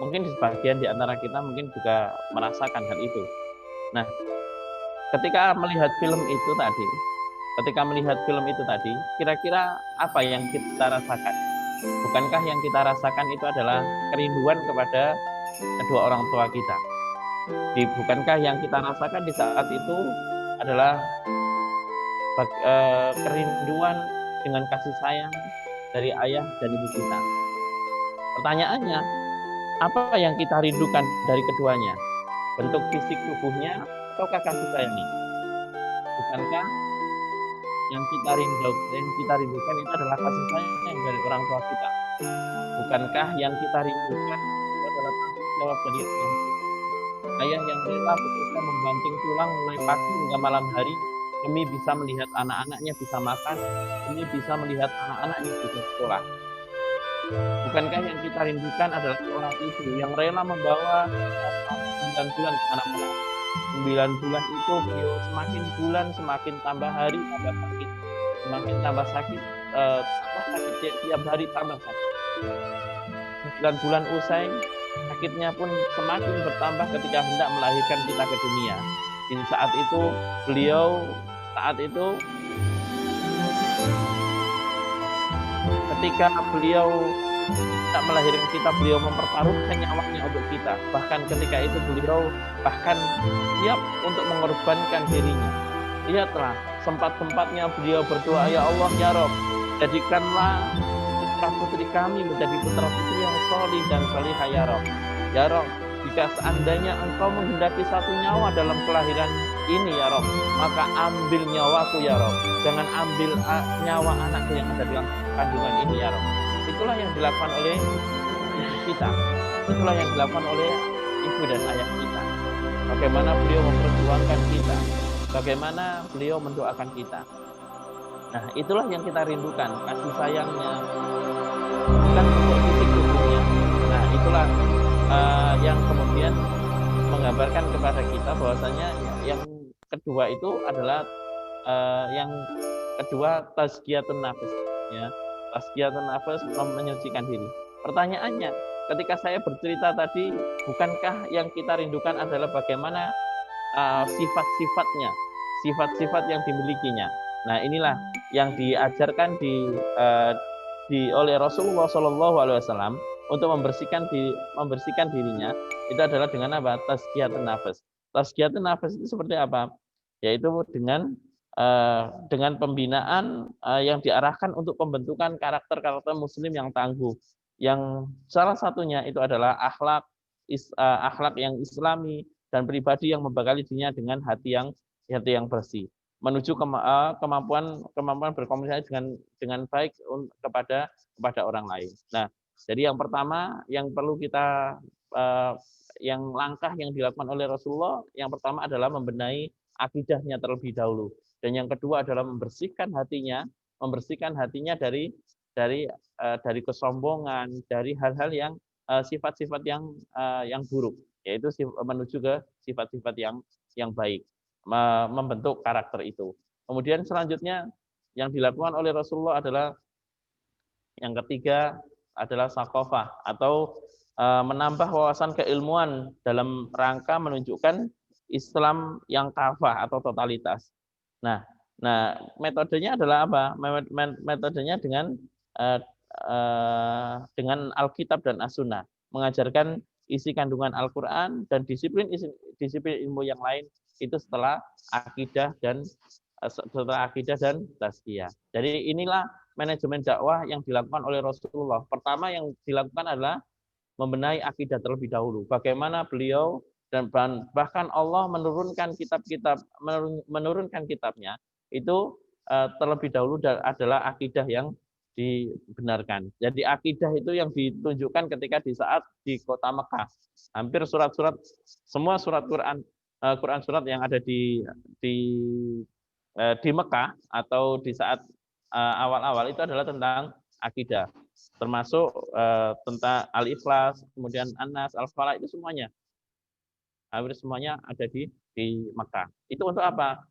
mungkin sebagian di antara kita mungkin juga merasakan hal itu. Nah, ketika melihat film itu tadi, kira-kira apa yang kita rasakan? Bukankah yang kita rasakan itu adalah kerinduan kepada kedua orang tua kita? Bukankah yang kita rasakan di saat itu adalah kerinduan dengan kasih sayang dari ayah dan ibu kita? Pertanyaannya, apa yang kita rindukan dari keduanya? Bentuk fisik tubuhnya ataukah kasih sayangnya? Bukankah yang kita rindukan itu adalah kasih sayang dari orang tua kita? Bukankah yang kita rindukan itu adalah tanggung jawab dari ayah yang rela bekerja membanting tulang mulai pagi hingga malam hari demi bisa melihat anak-anaknya bisa makan, demi bisa melihat anak-anaknya bisa sekolah? Bukankah yang kita rindukan adalah seorang ibu yang rela membawa 9 bulan kemana-mana? 9 bulan itu beliau semakin bulan semakin tambah hari tambah sakit, semakin tambah sakit, tiap hari tambah sakit. 9 bulan usai, sakitnya pun semakin bertambah ketika hendak melahirkan kita ke dunia. Di saat itu ketika beliau tidak melahirkan kita, beliau mempertaruhkan nyawanya untuk kita. Bahkan ketika itu beliau bahkan siap untuk mengorbankan dirinya. Lihatlah, sempat-sempatnya beliau berdoa, ya Allah, ya Rob, jadikanlah putra putri kami menjadi putra putri yang solih dan solihah, ya Rob. Ya Rob, jika seandainya engkau menghendaki satu nyawa dalam kelahiran ini, ya Rob, maka ambil nyawaku, ya Rob. Jangan ambil nyawa anakku yang ada dalam kandungan ini, ya Rob. Itulah yang dilakukan oleh kita. Itulah yang dilakukan oleh ibu dan ayah kita. Bagaimana beliau memperjuangkan kita. Bagaimana beliau mendoakan kita. Nah, itulah yang kita rindukan, kasih sayangnya, bukan untuk fisik tubuhnya. Nah, itulah yang kemudian menggambarkan kepada kita bahwasanya yang kedua itu adalah yang kedua tazkiyatun nafs, ya. Tazkiyatun nafs, menyucikan diri. Pertanyaannya, ketika saya bercerita tadi, bukankah yang kita rindukan adalah bagaimana sifat-sifatnya, sifat-sifat yang dimilikinya? Nah, inilah yang diajarkan oleh Rasulullah SAW untuk membersihkan dirinya. Itu adalah dengan apa? Tazkiyatun nafs. Tazkiyatun nafs itu seperti apa? Yaitu dengan pembinaan yang diarahkan untuk pembentukan karakter muslim yang tangguh. Yang salah satunya itu adalah akhlak yang islami dan pribadi yang membekali dirinya dengan hati yang bersih, menuju kemampuan berkomunikasi dengan baik kepada orang lain. Nah, jadi yang pertama yang perlu kita yang langkah yang dilakukan oleh Rasulullah, yang pertama adalah membenahi akidahnya terlebih dahulu. Dan yang kedua adalah membersihkan hatinya dari kesombongan, dari hal-hal yang sifat-sifat yang buruk, yaitu menuju ke sifat-sifat yang baik, membentuk karakter itu. Kemudian selanjutnya yang dilakukan oleh Rasulullah adalah yang ketiga adalah sakofah atau menambah wawasan keilmuan dalam rangka menunjukkan Islam yang kafah atau totalitas. Nah, metodenya adalah apa? Metodenya dengan Alkitab dan As-Sunnah, mengajarkan isi kandungan Al-Quran dan disiplin ilmu yang lain itu setelah akidah dan tazkiyah. Jadi inilah manajemen dakwah yang dilakukan oleh Rasulullah. Pertama yang dilakukan adalah membenahi akidah terlebih dahulu. Bagaimana beliau dan bahkan Allah menurunkan kitabnya itu terlebih dahulu adalah akidah yang dibenarkan. Jadi akidah itu yang ditunjukkan ketika di saat di kota Mekah. Hampir semua surat Quran surat yang ada di Mekah atau di saat awal-awal itu adalah tentang akidah, termasuk tentang Al-Ikhlas, kemudian An-Nas, Al-Falaq, itu semuanya. Hampir semuanya ada di Mekah. Itu untuk apa?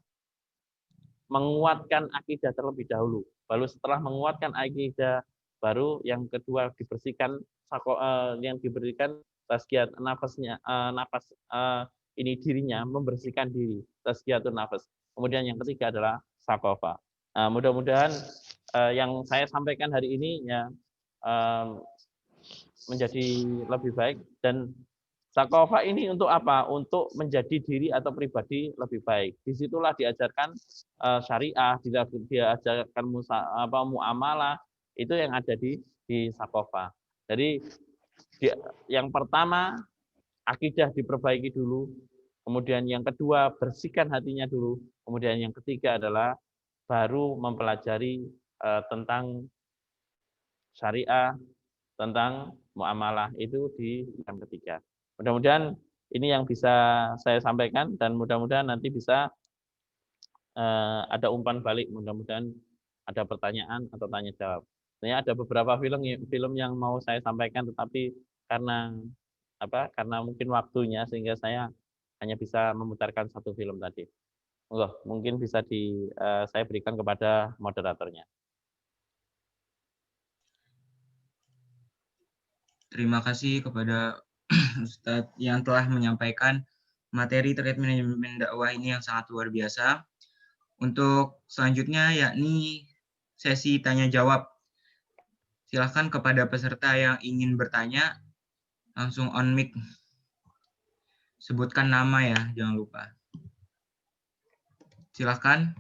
Menguatkan akidah terlebih dahulu. Baru setelah menguatkan akidah, baru yang kedua dibersihkan, yang diberikan tazkiyat nafasnya, nafas ini dirinya, membersihkan diri, tazkiyatun nafas. Kemudian yang ketiga adalah sakofa. Mudah-mudahan yang saya sampaikan hari ini ya menjadi lebih baik. Dan sakofa ini untuk apa? Untuk menjadi diri atau pribadi lebih baik. Disitulah diajarkan syariah, diajarkan muamalah, itu yang ada di sakofa. Jadi yang pertama akidah diperbaiki dulu, kemudian yang kedua bersihkan hatinya dulu, kemudian yang ketiga adalah baru mempelajari tentang syariah, tentang muamalah, itu di yang ketiga. Mudah-mudahan ini yang bisa saya sampaikan, dan mudah-mudahan nanti bisa ada umpan balik, mudah-mudahan ada pertanyaan atau tanya jawab. Sebenarnya ada beberapa film yang mau saya sampaikan, tetapi karena mungkin waktunya sehingga saya hanya bisa memutarkan satu film tadi. Mungkin bisa saya berikan kepada moderatornya. Terima kasih kepada Ustadz yang telah menyampaikan materi terkait manajemen dakwah ini yang sangat luar biasa. Untuk selanjutnya yakni sesi tanya jawab. Silakan kepada peserta yang ingin bertanya langsung on mic. Sebutkan nama ya, jangan lupa. Silakan.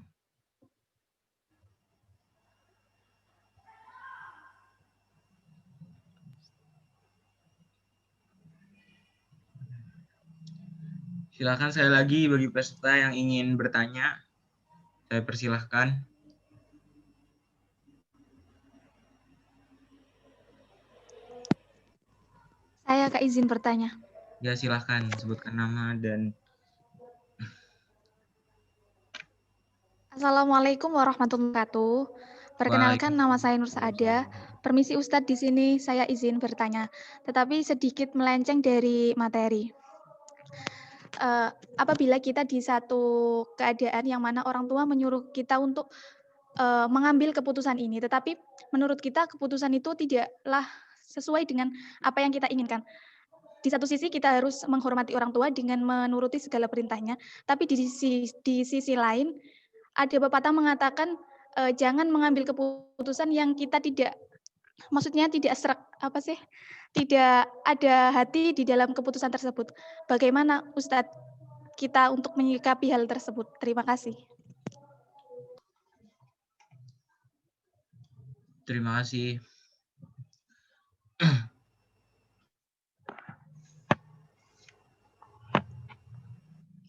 Silakan sekali lagi bagi peserta yang ingin bertanya, saya persilahkan. Saya Kak izin bertanya. Ya silahkan sebutkan nama dan. Assalamualaikum warahmatullahi wabarakatuh. Perkenalkan, nama saya Nur Saada. Permisi Ustadz, di sini saya izin bertanya, tetapi sedikit melenceng dari materi. Apabila kita di satu keadaan yang mana orang tua menyuruh kita untuk mengambil keputusan ini, tetapi menurut kita keputusan itu tidaklah sesuai dengan apa yang kita inginkan. Di satu sisi kita harus menghormati orang tua dengan menuruti segala perintahnya, tapi di sisi lain ada pepatah mengatakan jangan mengambil keputusan yang kita tidak, maksudnya tidak tidak ada hati di dalam keputusan tersebut. Bagaimana Ustadz kita untuk menyikapi hal tersebut? Terima kasih. Terima kasih.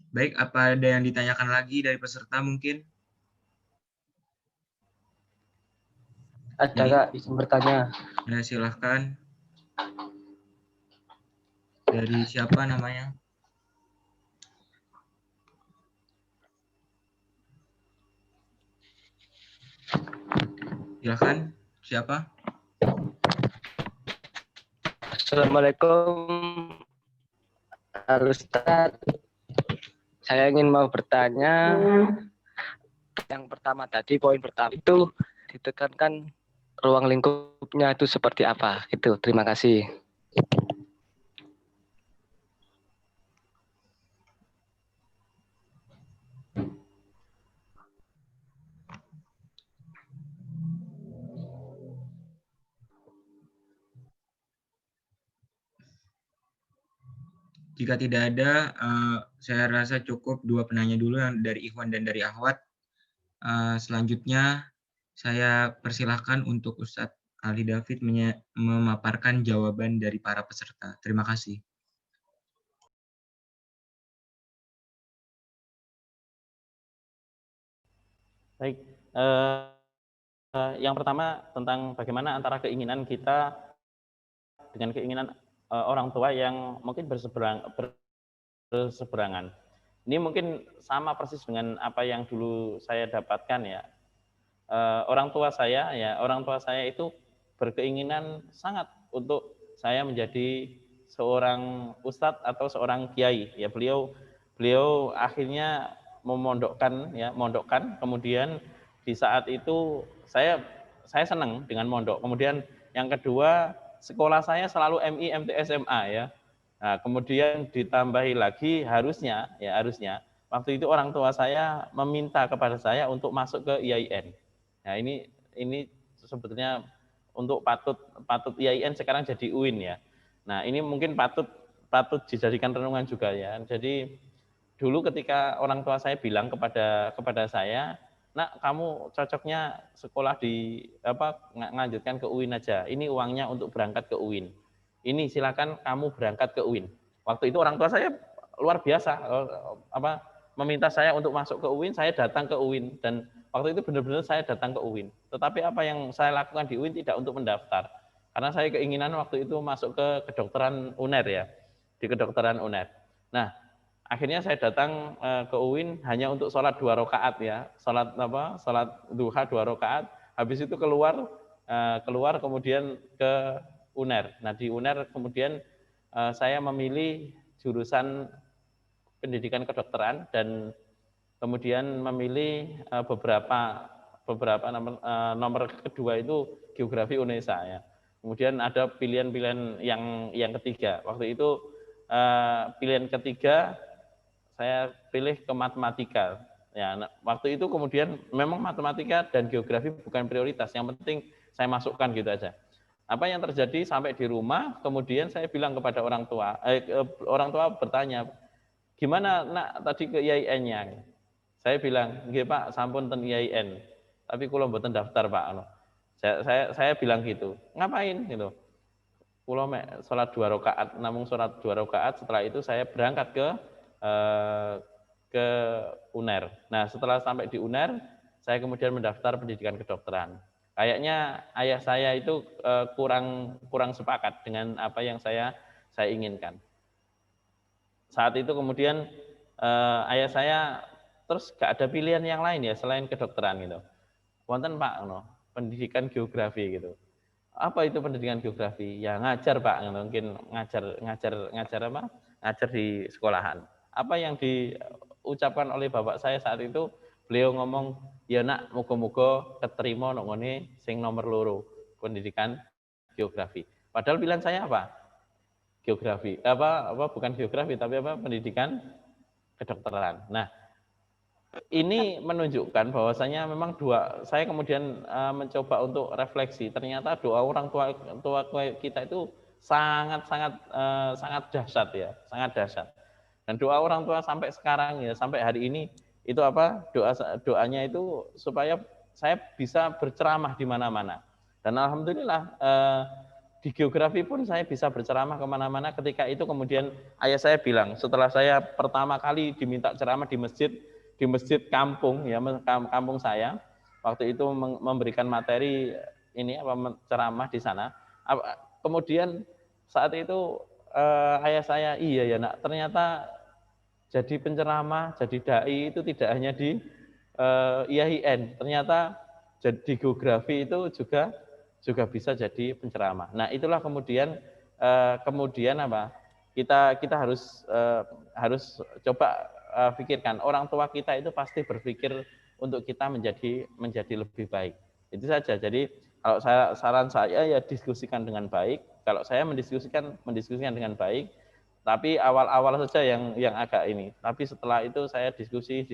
Baik, apa ada yang ditanyakan lagi dari peserta mungkin? Ada Kak, izin bertanya. Ya, silahkan. Dari siapa namanya? Silahkan, siapa? Assalamualaikum, Ustadz. Saya ingin mau bertanya, yang pertama tadi, poin pertama itu ditekankan ruang lingkupnya itu seperti apa? Itu, terima kasih. Jika tidak ada, saya rasa cukup dua penanya dulu, yang dari Ikhwan dan dari Ahwat. Selanjutnya, saya persilahkan untuk Ustadz Ali David memaparkan jawaban dari para peserta. Terima kasih. Baik, yang pertama tentang bagaimana antara keinginan kita dengan keinginan orang tua yang mungkin berseberangan. Ini mungkin sama persis dengan apa yang dulu saya dapatkan ya. orang tua saya itu berkeinginan sangat untuk saya menjadi seorang ustadz atau seorang kiai. Ya, beliau akhirnya mondokkan. Kemudian di saat itu saya senang dengan mondok. Kemudian yang kedua, sekolah saya selalu MI, MTS, SMA ya. Nah, kemudian ditambahi lagi harusnya waktu itu orang tua saya meminta kepada saya untuk masuk ke IAIN. Nah, ini sebetulnya untuk patut IAIN sekarang jadi UIN ya. Nah, ini mungkin patut dijadikan renungan juga ya. Jadi dulu ketika orang tua saya bilang kepada saya, "Nak, kamu cocoknya sekolah di ngalanjutkan ke UIN aja. Ini uangnya untuk berangkat ke UIN. Ini silakan kamu berangkat ke UIN." Waktu itu orang tua saya luar biasa meminta saya untuk masuk ke UIN, saya datang ke UIN dan waktu itu benar-benar saya datang ke UIN. Tetapi apa yang saya lakukan di UIN tidak untuk mendaftar. Karena saya keinginan waktu itu masuk ke kedokteran UNER ya. Di kedokteran UNER. Nah, akhirnya saya datang ke UIN hanya untuk sholat 2 rakaat ya. Sholat duha 2 rakaat. Habis itu keluar kemudian ke UNER. Nah, di UNER kemudian saya memilih jurusan pendidikan kedokteran dan kemudian memilih beberapa nomor kedua itu geografi Indonesia ya. Kemudian ada pilihan-pilihan yang ketiga. Waktu itu pilihan ketiga saya pilih ke matematika. Ya, waktu itu kemudian memang matematika dan geografi bukan prioritas. Yang penting saya masukkan gitu aja. Apa yang terjadi sampai di rumah, kemudian saya bilang kepada orang tua bertanya, "Gimana nak tadi ke IAIN-nya?" Saya bilang, "Nggih Pak, sampun ten IAIN, tapi kula mboten daftar Pak." Saya bilang gitu. "Ngapain?" gitu. Kula mek salat 2 rakaat, namung salat 2 rakaat, setelah itu saya berangkat ke UNER. Nah, setelah sampai di UNER, saya kemudian mendaftar pendidikan kedokteran. Kayaknya ayah saya itu kurang sepakat dengan apa yang saya inginkan. Saat itu kemudian ayah saya terus gak ada pilihan yang lain ya selain kedokteran gitu. Wonten Pak, pendidikan geografi gitu. Apa itu pendidikan geografi? Ya ngajar Pak, mungkin ngajar di sekolahan. Apa yang diucapkan oleh bapak saya saat itu, beliau ngomong, "Ya nak, muga-muga keterima nang ngene sing nomor 2, pendidikan geografi." Padahal pilihan saya apa? Geografi. Bukan geografi tapi pendidikan kedokteran. Nah, ini menunjukkan bahwasanya memang saya kemudian mencoba untuk refleksi. Ternyata doa orang tua kita itu sangat dahsyat ya, sangat dahsyat. Dan doa orang tua sampai sekarang ya, sampai hari ini itu doanya itu supaya saya bisa berceramah di mana-mana. Dan alhamdulillah di geografi pun saya bisa berceramah kemana-mana. Ketika itu kemudian ayah saya bilang, setelah saya pertama kali diminta ceramah di masjid kampung ya, kampung saya, waktu itu memberikan materi ceramah di sana. Kemudian saat itu ayah saya, "Iya ya nak, ternyata jadi penceramah, jadi dai itu tidak hanya di IAIN, ternyata di geografi itu juga bisa jadi penceramah." Nah, itulah kemudian kita harus coba pikirkan, orang tua kita itu pasti berpikir untuk kita menjadi lebih baik. Itu saja. Jadi kalau saran saya ya diskusikan dengan baik. Kalau saya mendiskusikan dengan baik. Tapi awal-awal saja yang agak ini. Tapi setelah itu saya diskusi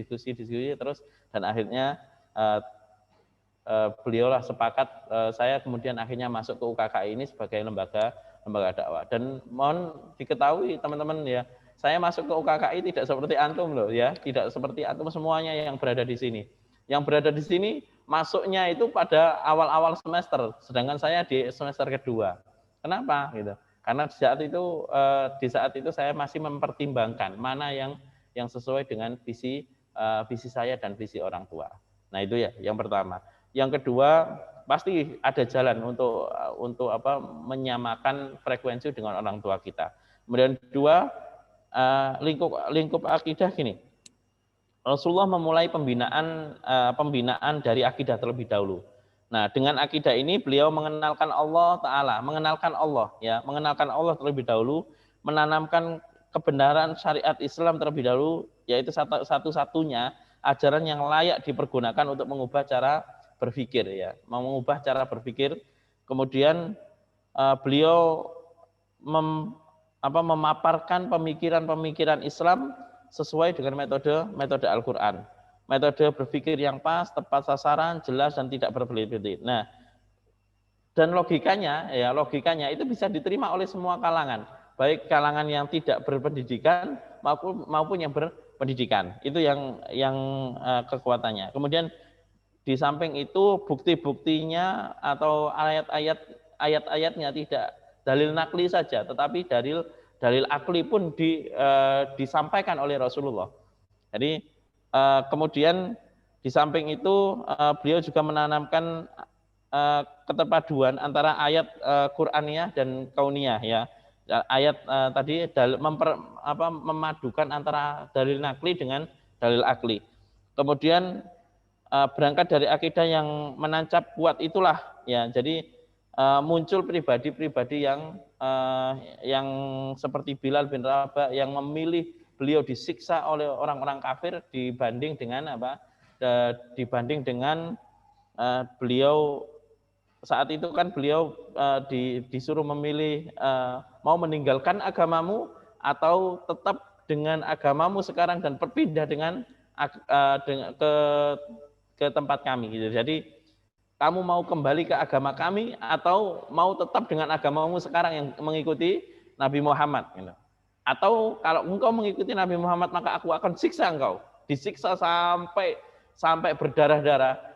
terus dan akhirnya beliaulah sepakat. Saya kemudian akhirnya masuk ke UKKI ini sebagai lembaga dakwah. Dan mohon diketahui teman-teman ya, saya masuk ke UKKI tidak seperti antum loh ya, tidak seperti antum semuanya yang berada di sini. Yang berada di sini masuknya itu pada awal-awal semester, sedangkan saya di semester kedua. Kenapa gitu? Karena di saat itu saya masih mempertimbangkan mana yang sesuai dengan visi saya dan visi orang tua. Nah, itu ya yang pertama. Yang kedua, pasti ada jalan untuk menyamakan frekuensi dengan orang tua kita. Kemudian kedua, lingkup akidah gini. Rasulullah memulai pembinaan dari akidah terlebih dahulu. Nah, dengan akidah ini beliau mengenalkan Allah Ta'ala, mengenalkan Allah terlebih dahulu, menanamkan kebenaran syariat Islam terlebih dahulu, yaitu satu-satunya ajaran yang layak dipergunakan untuk mengubah cara berpikir, ya, mengubah cara berpikir. Kemudian beliau memaparkan pemikiran-pemikiran Islam sesuai dengan metode Al-Quran. Metode berpikir yang pas, tepat sasaran, jelas, dan tidak berbelit-belit. Nah, dan logikanya itu bisa diterima oleh semua kalangan, baik kalangan yang tidak berpendidikan maupun yang berpendidikan. Itu yang kekuatannya. Kemudian di samping itu bukti-buktinya atau ayat-ayatnya tidak dalil nakli saja, tetapi dalil akli pun disampaikan oleh Rasulullah. Jadi kemudian di samping itu beliau juga menanamkan keterpaduan antara ayat Qur'aniyah dan kauniyah, ya. Ayat tadi memadukan antara dalil nakli dengan dalil akli. Kemudian berangkat dari akidah yang menancap kuat itulah, ya. Jadi muncul pribadi-pribadi yang seperti Bilal bin Rabah yang memilih beliau disiksa oleh orang-orang kafir dibanding dengan beliau saat itu kan beliau disuruh memilih mau meninggalkan agamamu atau tetap dengan agamamu sekarang dan berpindah ke tempat kami, gitu. Jadi kamu mau kembali ke agama kami atau mau tetap dengan agamamu sekarang yang mengikuti Nabi Muhammad, gitu. Atau kalau engkau mengikuti Nabi Muhammad maka aku akan siksa engkau. Disiksa sampai berdarah-darah.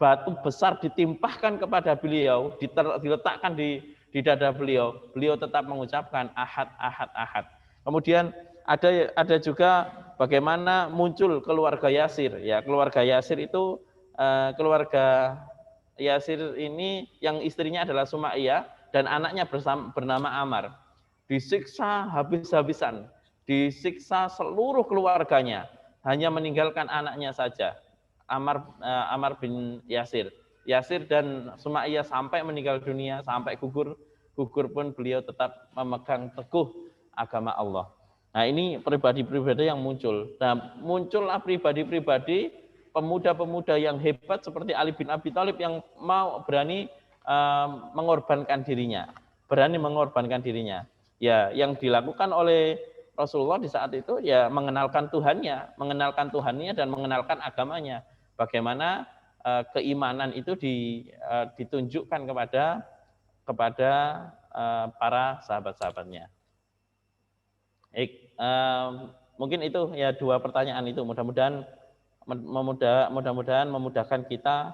Batu besar ditimpahkan kepada beliau, diletakkan di dada beliau. Beliau tetap mengucapkan ahad, ahad, ahad. Kemudian ada juga bagaimana muncul keluarga Yasir. Ya, keluarga Yasir itu keluarga Yasir ini yang istrinya adalah Sumaiyah dan anaknya bernama Ammar. Disiksa habis-habisan, disiksa seluruh keluarganya, hanya meninggalkan anaknya saja, Ammar bin Yasir. Yasir dan Sumaiyah sampai meninggal dunia, sampai gugur pun beliau tetap memegang teguh agama Allah. Nah, ini pribadi-pribadi yang muncul. Nah, muncullah pribadi-pribadi pemuda-pemuda yang hebat seperti Ali bin Abi Thalib yang berani mengorbankan dirinya. Ya, yang dilakukan oleh Rasulullah di saat itu ya mengenalkan Tuhannya dan mengenalkan agamanya. Bagaimana keimanan itu ditunjukkan kepada para sahabat-sahabatnya. Mungkin itu ya dua pertanyaan itu, mudah-mudahan memudahkan kita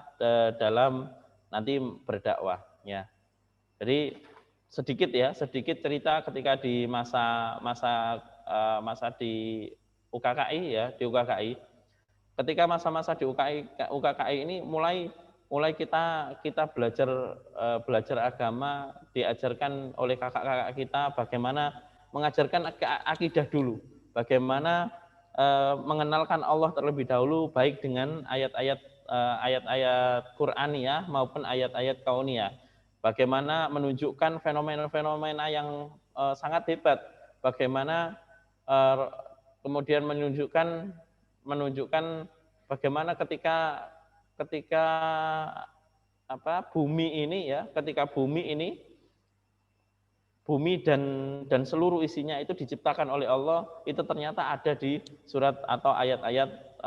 dalam nanti berdakwah, ya. Jadi sedikit cerita ketika di masa di UKKI, ya, di UKKI. Ketika masa-masa di UKKI ini mulai kita belajar agama, diajarkan oleh kakak-kakak kita bagaimana mengajarkan akidah dulu, bagaimana mengenalkan Allah terlebih dahulu, baik dengan ayat-ayat Qur'aniyah maupun ayat-ayat kauniyah. Bagaimana menunjukkan fenomena-fenomena yang sangat hebat, bagaimana kemudian menunjukkan bagaimana ketika bumi dan seluruh isinya itu diciptakan oleh Allah, itu ternyata ada di surat atau ayat-ayat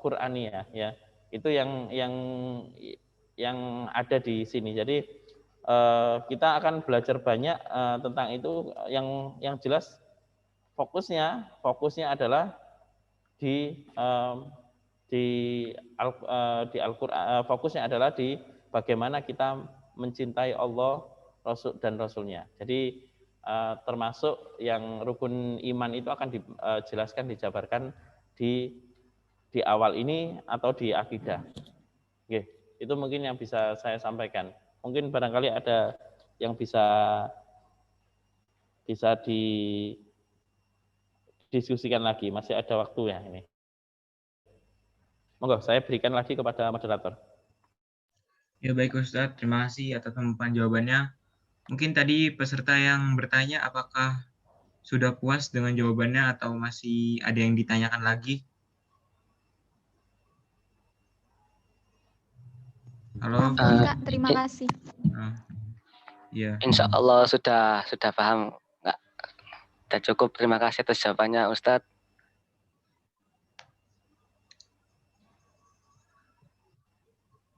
Qur'aniyah, ya. Itu yang ada di sini. Jadi kita akan belajar banyak tentang itu. Yang jelas fokusnya adalah di Al-Qur'an, fokusnya adalah di bagaimana kita mencintai Allah dan Rasulnya. Jadi termasuk yang rukun iman itu akan dijelaskan, dijabarkan di awal ini atau di akidah. Oke, itu mungkin yang bisa saya sampaikan. Mungkin barangkali ada yang bisa didiskusikan lagi, masih ada waktu ya ini. Monggo, saya berikan lagi kepada moderator. Ya baik Ustadz, terima kasih atas pemaparan jawabannya. Mungkin tadi peserta yang bertanya apakah sudah puas dengan jawabannya atau masih ada yang ditanyakan lagi? Halo. Kak, terima kasih. Ya. Insya Allah sudah paham. Nggak, sudah cukup. Terima kasih atas jawabannya, Ustadz.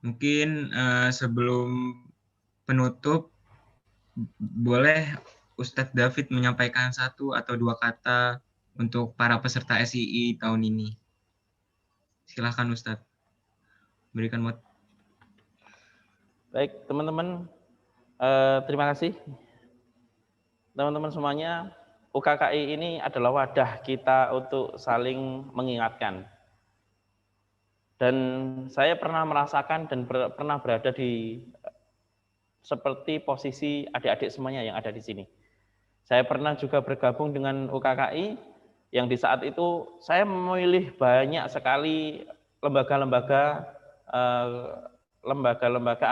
Mungkin sebelum penutup, boleh Ustadz David menyampaikan 1 atau 2 kata untuk para peserta SII tahun ini. Silahkan Ustadz. Berikan mod. Baik, teman-teman, terima kasih. Teman-teman semuanya, UKKI ini adalah wadah kita untuk saling mengingatkan. Dan saya pernah merasakan dan pernah berada di seperti posisi adik-adik semuanya yang ada di sini. Saya pernah juga bergabung dengan UKKI yang di saat itu saya memilih banyak sekali lembaga-lembaga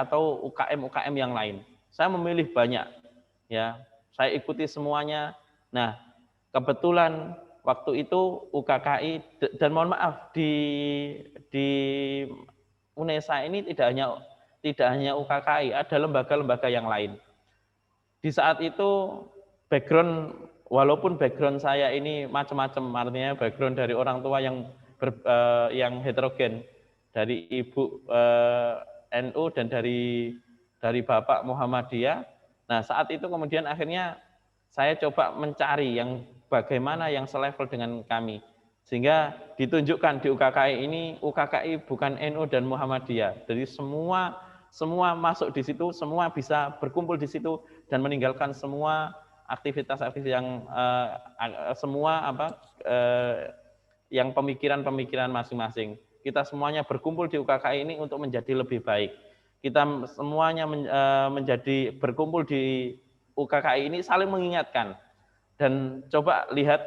atau UKM yang lain. Saya memilih banyak, ya. Saya ikuti semuanya. Nah, kebetulan waktu itu UKKI, dan mohon maaf, di UNESA ini tidak hanya UKKI, ada lembaga-lembaga yang lain. Di saat itu walaupun background saya ini macam-macam, artinya background dari orang tua yang heterogen, dari ibu NU dan dari bapak Muhammadiyah. Nah, saat itu kemudian akhirnya saya coba mencari yang bagaimana yang selevel dengan kami. Sehingga ditunjukkan di UKKI ini, UKKI bukan NU dan Muhammadiyah. Jadi semua masuk di situ, semua bisa berkumpul di situ dan meninggalkan semua aktivitas-aktivitas yang pemikiran-pemikiran masing-masing. Kita semuanya berkumpul di UKKI ini untuk menjadi lebih baik. Kita semuanya berkumpul di UKKI ini saling mengingatkan. Dan coba lihat,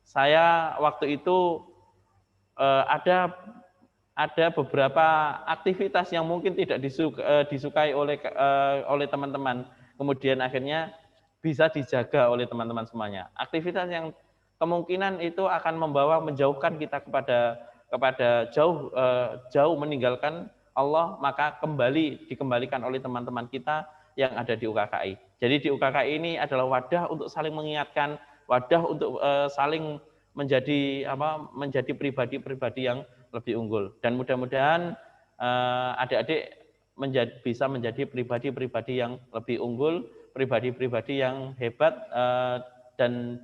saya waktu itu ada beberapa aktivitas yang mungkin tidak disukai oleh teman-teman. Kemudian akhirnya bisa dijaga oleh teman-teman semuanya. Aktivitas yang kemungkinan itu akan menjauhkan kita kepada jauh meninggalkan Allah, maka dikembalikan oleh teman-teman kita yang ada di UKKI. Jadi di UKKI ini adalah wadah untuk saling mengingatkan, wadah untuk saling menjadi pribadi-pribadi yang lebih unggul. Dan mudah-mudahan adik-adik bisa menjadi pribadi-pribadi yang lebih unggul, pribadi-pribadi yang hebat, dan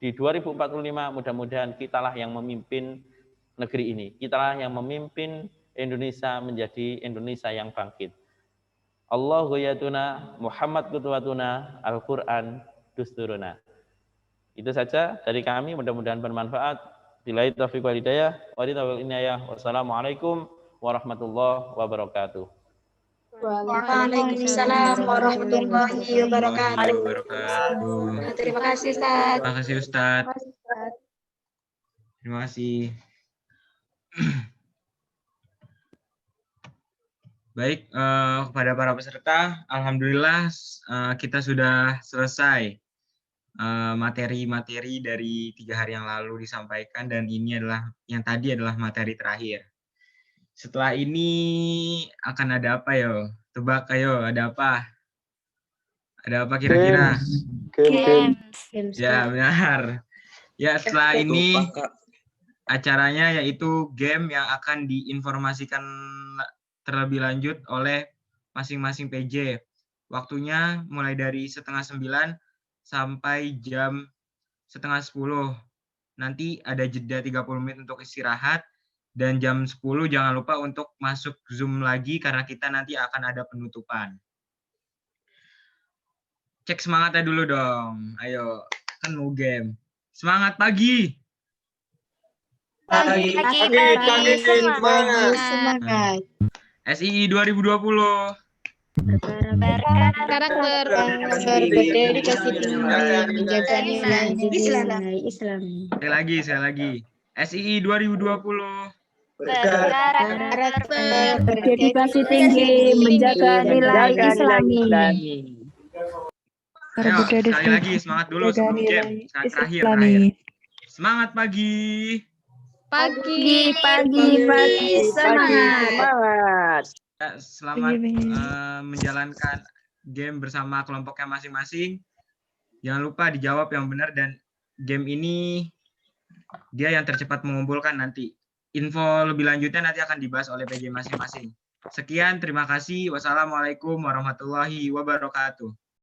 di 2045 mudah-mudahan kitalah yang memimpin negeri ini. Kitalah yang memimpin Indonesia menjadi Indonesia yang bangkit. Allahu yatuna, Muhammad qudwatuna, Al-Quran dusturuna. Itu saja dari kami, mudah-mudahan bermanfaat. Billahi taufiq wal hidayah, wal inayah. Wassalamualaikum warahmatullahi wabarakatuh. Waalaikumsalam warahmatullahi wabarakatuh. Terima kasih Ustaz. Terima kasih Ustaz. Terima kasih. Baik, kepada para peserta, alhamdulillah kita sudah selesai materi-materi dari 3 hari yang lalu disampaikan, dan ini tadi adalah materi terakhir. Setelah ini akan ada apa yo? Tebak ayo, ada apa? Ada apa kira-kira? Games. Ya, benar. Ya, setelah ini acaranya yaitu game yang akan diinformasikan terlebih lanjut oleh masing-masing PJ. Waktunya mulai dari 8:30 sampai jam 9:30. Nanti ada jeda 30 menit untuk istirahat, dan jam 10 jangan lupa untuk masuk Zoom lagi karena kita nanti akan ada penutupan. Cek semangatnya dulu dong. Ayo, kan mau game. Semangat pagi. Pagi. Semangat. SII 2020. Sekarang berdedikasi tinggi menjaga nilai Islam. Sekali lagi. SII 2020. Berdedikasi tinggi menjaga nilai Islami. Ayo, sekali lagi semangat dulu sebelum game. Terakhir. Semangat pagi. Pagi, semangat. Selamat menjalankan game bersama kelompoknya masing-masing. Jangan lupa dijawab yang benar dan game ini dia yang tercepat mengumpulkan nanti. Info lebih lanjutnya nanti akan dibahas oleh PJ masing-masing. Sekian, terima kasih. Wassalamualaikum warahmatullahi wabarakatuh.